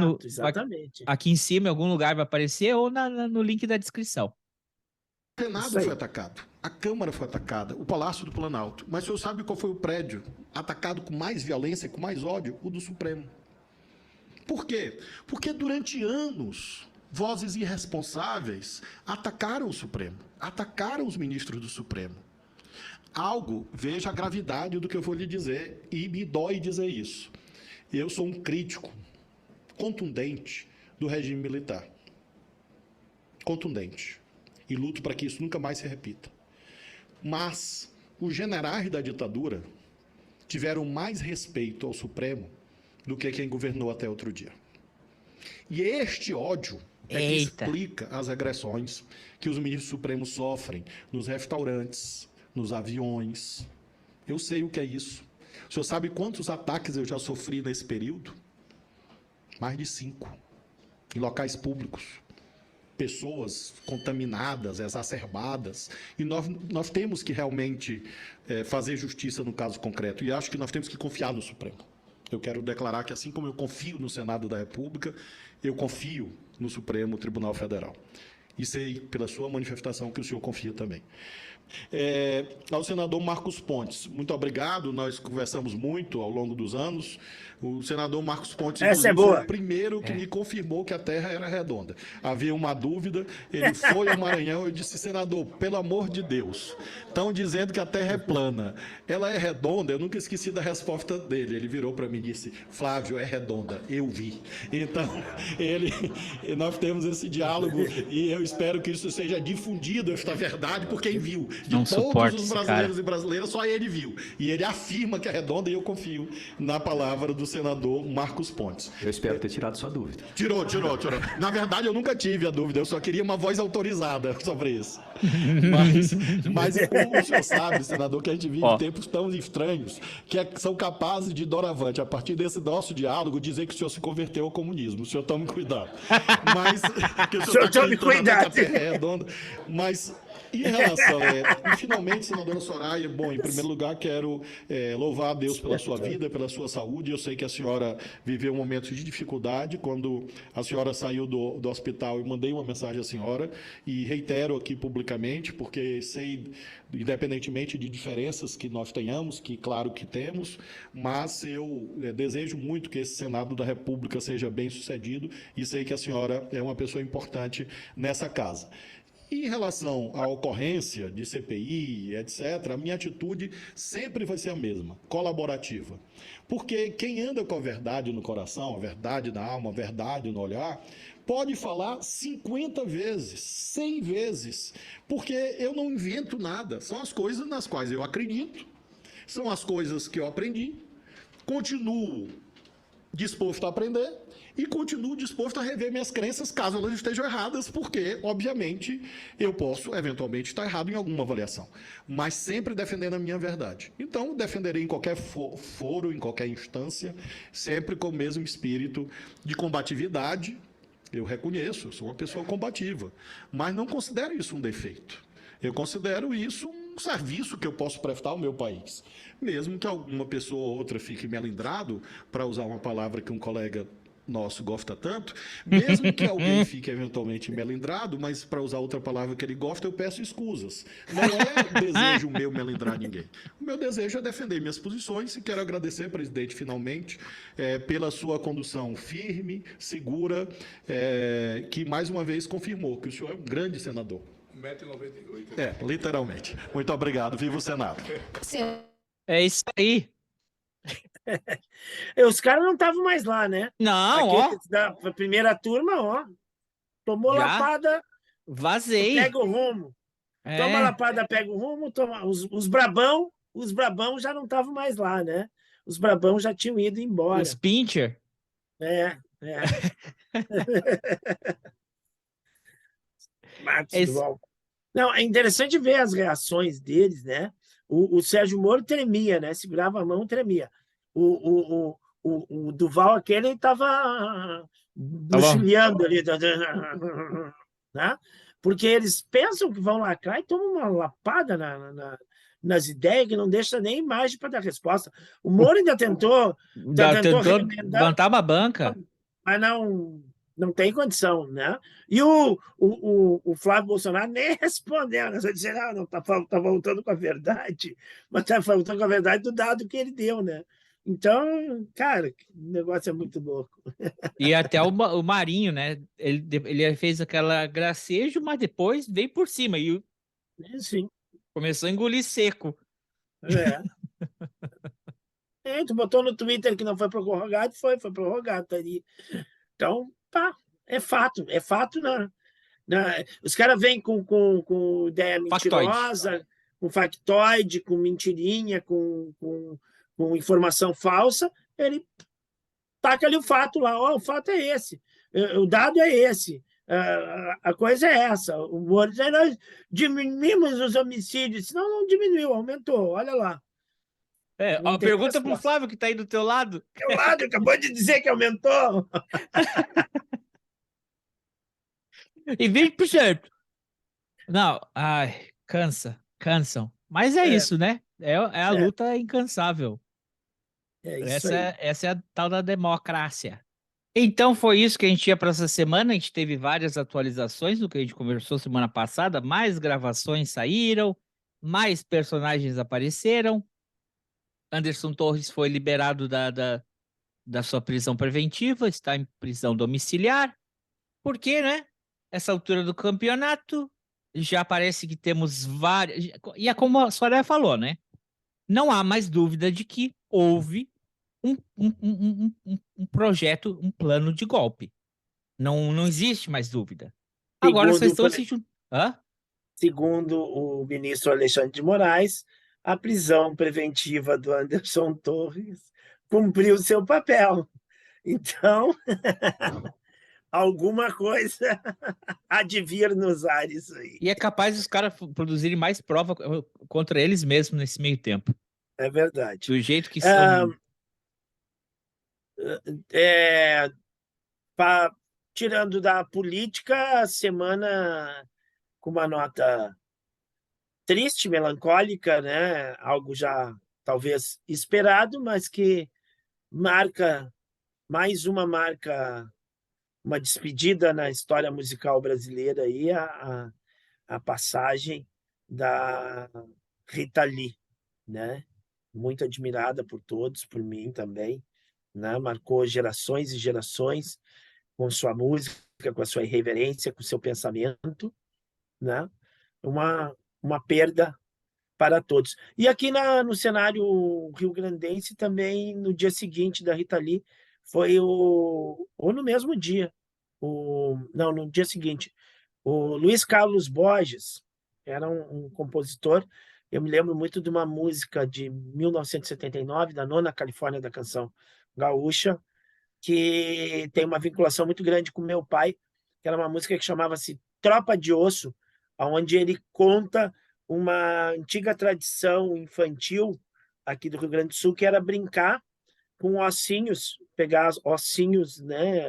aqui em cima, em algum lugar vai aparecer, ou no link da descrição. O Senado foi atacado, a Câmara foi atacada, o Palácio do Planalto. Mas o senhor sabe qual foi o prédio atacado com mais violência, com mais ódio? O do Supremo. Por quê? Porque durante anos, vozes irresponsáveis atacaram o Supremo, atacaram os ministros do Supremo. Veja a gravidade do que eu vou lhe dizer, e me dói dizer isso. Eu sou um crítico contundente do regime militar. Contundente. E luto para que isso nunca mais se repita. Mas os generais da ditadura tiveram mais respeito ao Supremo do que quem governou até outro dia. E este ódio que explica as agressões que os ministros supremos sofrem nos restaurantes, nos aviões. Eu sei o que é isso. O senhor sabe quantos ataques eu já sofri nesse período? Mais de 5. Em locais públicos. Pessoas contaminadas, exacerbadas. E nós temos que realmente fazer justiça no caso concreto. E acho que nós temos que confiar no Supremo. Eu quero declarar que, assim como eu confio no Senado da República, eu confio no Supremo Tribunal Federal. E sei, pela sua manifestação, que o senhor confia também. Ao senador Marcos Pontes, muito obrigado, nós conversamos muito ao longo dos anos. O senador Marcos Pontes foi o primeiro que me confirmou que a Terra era redonda. Havia uma dúvida, ele foi ao Maranhão e disse: senador, pelo amor de Deus, estão dizendo que a Terra é plana. Ela é redonda? Eu nunca esqueci da resposta dele. Ele virou para mim e disse: Flávio, é redonda, eu vi. Então, nós temos esse diálogo e eu espero que isso seja difundido, esta verdade, por quem viu. De Não todos suporto os esse brasileiros cara. e brasileiras, só ele viu. E ele afirma que é redonda e eu confio na palavra do senador Marcos Pontes. Eu espero ter tirado sua dúvida. Tirou. Na verdade, eu nunca tive a dúvida, eu só queria uma voz autorizada sobre isso. Mas o senhor sabe, senador, que a gente vive tempos tão estranhos que são capazes de, doravante, a partir desse nosso diálogo, dizer que o senhor se converteu ao comunismo. O senhor tome cuidado. Mas, que o senhor tá tome cuidado. que a Terra é redonda. Mas, em relação, e finalmente, senadora Soraya, bom, em primeiro lugar, quero louvar a Deus pela sua vida, pela sua saúde. Eu sei que a senhora viveu momentos de dificuldade quando a senhora saiu do hospital. Eu mandei uma mensagem à senhora e reitero aqui publicamente, porque sei, independentemente de diferenças que nós tenhamos, que claro que temos, mas eu desejo muito que esse Senado da República seja bem sucedido e sei que a senhora é uma pessoa importante nessa casa. Em relação à ocorrência de CPI, etc., a minha atitude sempre vai ser a mesma, colaborativa. Porque quem anda com a verdade no coração, a verdade na alma, a verdade no olhar, pode falar 50 vezes, 100 vezes, porque eu não invento nada. São as coisas nas quais eu acredito, são as coisas que eu aprendi, continuo disposto a aprender e continuo disposto a rever minhas crenças caso elas estejam erradas, porque, obviamente, eu posso, eventualmente, estar errado em alguma avaliação, mas sempre defendendo a minha verdade. Então, defenderei em qualquer foro, em qualquer instância, sempre com o mesmo espírito de combatividade. Eu reconheço, eu sou uma pessoa combativa, mas não considero isso um defeito. Eu considero isso um serviço que eu posso prestar ao meu país. Mesmo que alguma pessoa ou outra fique melindrado, para usar uma palavra que um colega nosso gosta tanto, mesmo que alguém fique eventualmente melindrado, mas para usar outra palavra que ele gosta, eu peço escusas. Não é desejo meu melindrar ninguém. O meu desejo é defender minhas posições e quero agradecer, presidente, finalmente, pela sua condução firme, segura, que mais uma vez confirmou que o senhor é um grande senador. 1,98 m. Literalmente. Muito obrigado. Viva o Senado. É isso aí. Os caras não estavam mais lá, né? Não, Aqueles da primeira turma, ó. Tomou Já? lapada, Vazei. pega o rumo. Toma lapada, pega o rumo. Os brabão já não estavam mais lá, né? Os brabão já tinham ido embora. Os Pincher. Marcos Duval. Não, é interessante ver as reações deles, né? O Sérgio Moro tremia, né? Segurava a mão e tremia. O Duval, aquele, estava buchilhando ali, né? Porque eles pensam que vão lacrar e tomam uma lapada nas ideias que não deixa nem imagem para dar resposta. O Moro ainda tentou levantar uma banca, mas não tem condição, né? E o Flávio Bolsonaro nem respondeu, né? Só disse, não, tá voltando com a verdade, mas tá voltando com a verdade do dado que ele deu, né? Então, cara, o negócio é muito louco. E até o Marinho, né? Ele fez aquela gracejo, mas depois veio por cima e Sim. Começou a engolir seco. Tu botou no Twitter que não foi prorrogado, foi prorrogado, tá ali. Então, é fato, os caras vêm com ideia mentirosa, com factoide, com mentirinha, com informação falsa, ele taca ali o fato lá, o fato é esse, o dado é esse, a coisa é essa. O Moro diz, nós diminuímos os homicídios, não diminuiu, aumentou, olha lá. Pergunta pro Flávio que está aí do teu lado. Teu lado, acabou de dizer que aumentou. E 20%. Não, cansam. Mas é isso, né? É a luta incansável. Essa é a tal da democracia. Então foi isso que a gente tinha para essa semana. A gente teve várias atualizações do que a gente conversou semana passada. Mais gravações saíram, mais personagens apareceram. Anderson Torres foi liberado da sua prisão preventiva, está em prisão domiciliar. Por quê, né? Essa altura do campeonato, já parece que temos várias... E é como a Soraya falou, né? Não há mais dúvida de que houve um projeto, um plano de golpe. Não existe mais dúvida. Agora vocês estão assistindo... Hã? segundo o ministro Alexandre de Moraes, a prisão preventiva do Anderson Torres cumpriu seu papel. Então, alguma coisa há de vir nos ares aí. E é capaz dos caras produzirem mais prova contra eles mesmos nesse meio tempo. É verdade. Do jeito que são. Tirando da política, a semana com uma nota triste, melancólica, né? Algo já talvez esperado, mas que marca uma despedida na história musical brasileira aí, a passagem da Rita Lee, né? Muito admirada por todos, por mim também, né? Marcou gerações e gerações com sua música, com a sua irreverência, com o seu pensamento, né? Uma perda para todos. E aqui no cenário rio-grandense também, no dia seguinte da Rita Lee, ou no mesmo dia, no dia seguinte, o Luiz Carlos Borges era um compositor. Eu me lembro muito de uma música de 1979, da Nona Califórnia da Canção Gaúcha, que tem uma vinculação muito grande com meu pai, que era uma música que chamava-se Tropa de Osso, onde ele conta uma antiga tradição infantil aqui do Rio Grande do Sul, que era brincar com ossinhos, pegar ossinhos, né,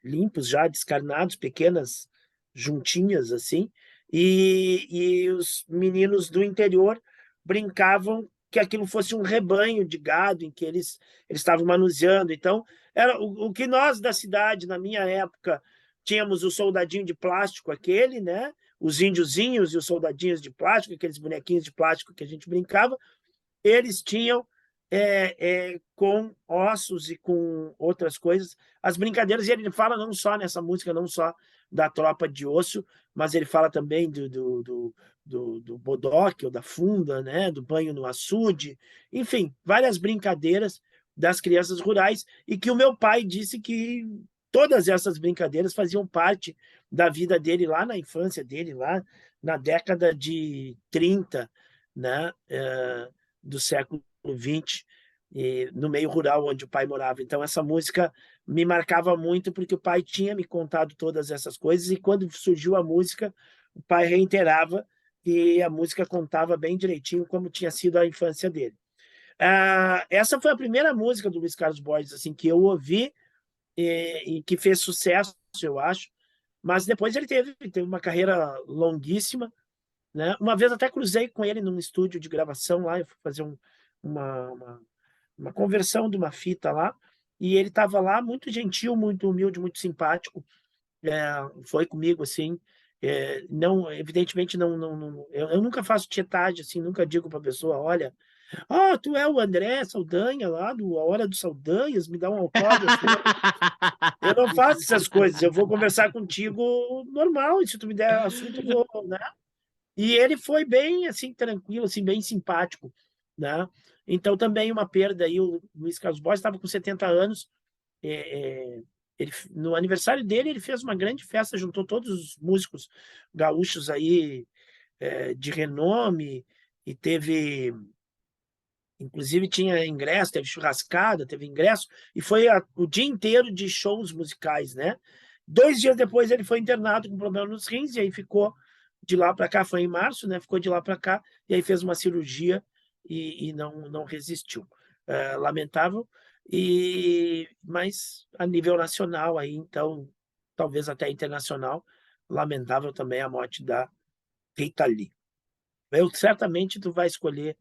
limpos já, descarnados, pequenas juntinhas assim, e os meninos do interior brincavam que aquilo fosse um rebanho de gado em que eles estavam manuseando. Então, era o que nós da cidade, na minha época, tínhamos o soldadinho de plástico aquele, né? Os índiozinhos e os soldadinhos de plástico, aqueles bonequinhos de plástico que a gente brincava, eles tinham com ossos e com outras coisas, as brincadeiras. E ele fala não só nessa música, não só da tropa de osso, mas ele fala também do bodoque ou da funda, né? Do banho no açude, enfim, várias brincadeiras das crianças rurais, e que o meu pai disse que todas essas brincadeiras faziam parte da vida dele lá na infância dele, lá na década de 30, né? Do século XX, no meio rural onde o pai morava. Então, essa música me marcava muito, porque o pai tinha me contado todas essas coisas, e quando surgiu a música, o pai reiterava que a música contava bem direitinho como tinha sido a infância dele. Essa foi a primeira música do Luiz Carlos Borges assim, que eu ouvi e que fez sucesso, eu acho, mas depois ele teve uma carreira longuíssima, né? Uma vez até cruzei com ele num estúdio de gravação lá, eu fui fazer uma conversão de uma fita lá, e ele estava lá, muito gentil, muito humilde, muito simpático, foi comigo, assim, não, evidentemente, eu nunca faço tietagem, assim, nunca digo para a pessoa, olha, tu é o André Saldanha lá, A Hora dos Saldanhas, me dá um autógrafo. Eu não faço essas coisas, eu vou conversar contigo normal, e se tu me der assunto, eu vou, né? E ele foi bem, assim, tranquilo, assim, bem simpático, né? Então, também uma perda aí, o Luiz Carlos Borges estava com 70 anos, no aniversário dele, ele fez uma grande festa, juntou todos os músicos gaúchos aí de renome, e teve, inclusive tinha ingresso, teve churrascada, teve ingresso, e foi o dia inteiro de shows musicais, né? 2 dias depois ele foi internado com problema nos rins, e aí ficou de lá para cá, foi em março, né? Ficou de lá para cá, e aí fez uma cirurgia e não resistiu. Lamentável, mas a nível nacional, aí, então, talvez até internacional, lamentável também a morte da Rita Lee. Certamente tu vai escolher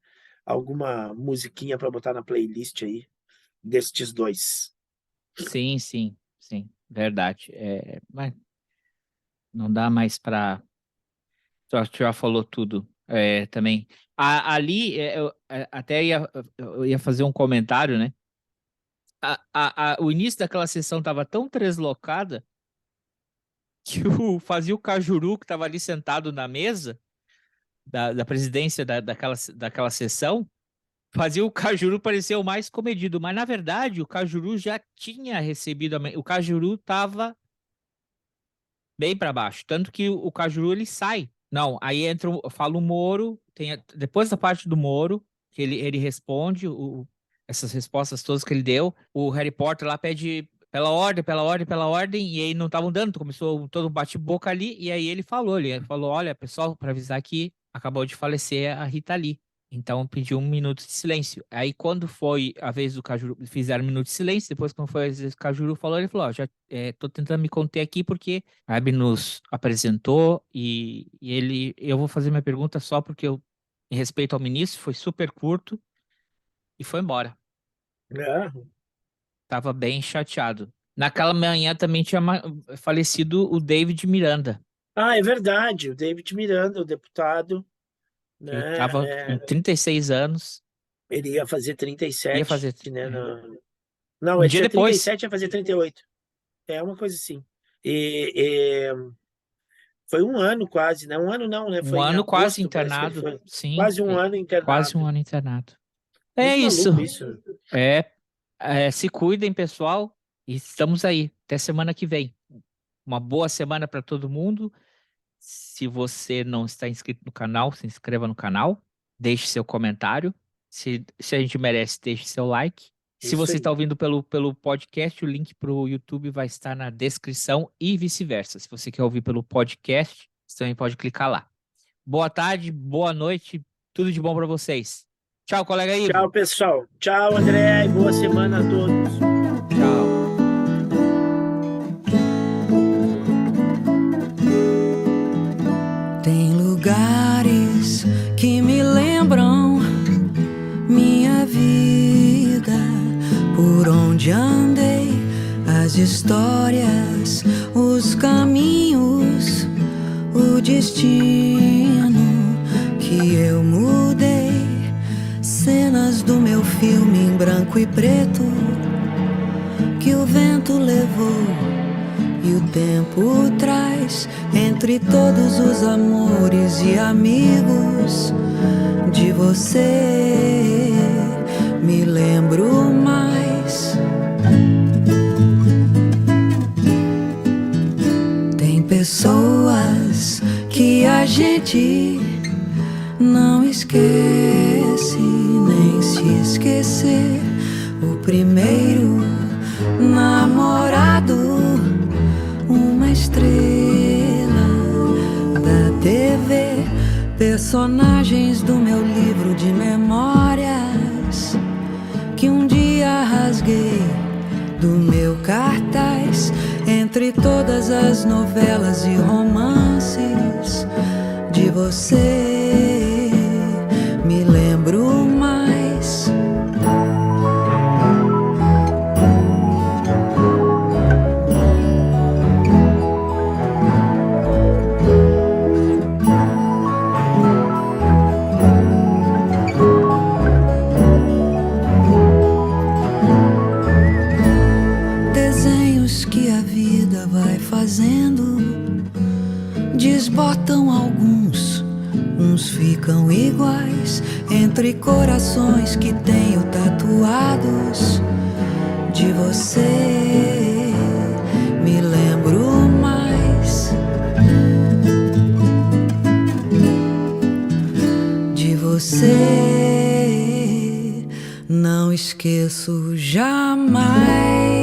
alguma musiquinha para botar na playlist aí destes dois. Sim, verdade. Mas não dá mais para... Tu já falou tudo também. Ali, eu ia fazer um comentário, né? O início daquela sessão estava tão deslocada que fazia o Cajuru, que estava ali sentado na mesa da presidência daquela sessão, fazia o Cajuru parecer o mais comedido, mas na verdade o Cajuru já tinha recebido, o Cajuru estava bem para baixo, tanto que o Cajuru ele sai Não, aí fala o Moro, depois da parte do Moro, que ele responde essas respostas todas que ele deu, o Harry Potter lá pede pela ordem, e aí não estavam dando, começou todo um bate-boca ali, e aí ele falou, olha, pessoal, para avisar que acabou de falecer a Rita Lee. Então pediu 1 minuto de silêncio. Aí quando foi a vez do Cajuru, fizeram 1 minuto de silêncio, depois quando foi a vez do Cajuru falou, ele falou, já tô tentando me conter aqui porque a Hebe nos apresentou e eu vou fazer minha pergunta só porque eu, em respeito ao ministro, foi super curto e foi embora. Tava bem chateado. Naquela manhã também tinha falecido o David Miranda. Ah, é verdade, o David Miranda, o deputado. Ele estava com 36 anos. Ele ia fazer 37. Ia fazer... Né, não, ele dia tinha depois. 37, ia fazer 38. É uma coisa assim. Foi 1 ano quase, né? 1 ano não, né? Foi 1 ano quase agosto, internado. Sim. Quase 1 ano internado. Quase 1 ano internado. É isso. Se cuidem, pessoal. E estamos aí. Até semana que vem. Uma boa semana para todo mundo. Se você não está inscrito no canal, se inscreva no canal, deixe seu comentário. Se a gente merece, deixe seu like. Se você está ouvindo pelo podcast, o link para o YouTube vai estar na descrição e vice-versa. Se você quer ouvir pelo podcast, você também pode clicar lá. Boa tarde, boa noite, tudo de bom para vocês. Tchau, colega Ivo. Tchau, pessoal. Tchau, André, e boa semana a todos. Tchau. Tem lugares que me lembram minha vida, por onde andei, as histórias, os caminhos, o destino que eu mudei, cenas do meu filme em branco e preto que o vento levou. E o tempo traz, entre todos os amores e amigos, de você me lembro mais. Tem pessoas que a gente não esquece, nem se esquecer. O primeiro namorado, uma estrela da TV, personagens do meu livro de memórias que um dia rasguei do meu cartaz, entre todas as novelas e romances, de você me lembro mais. Desbotam alguns, uns ficam iguais, entre corações que tenho tatuados. De você me lembro mais. De você não esqueço jamais.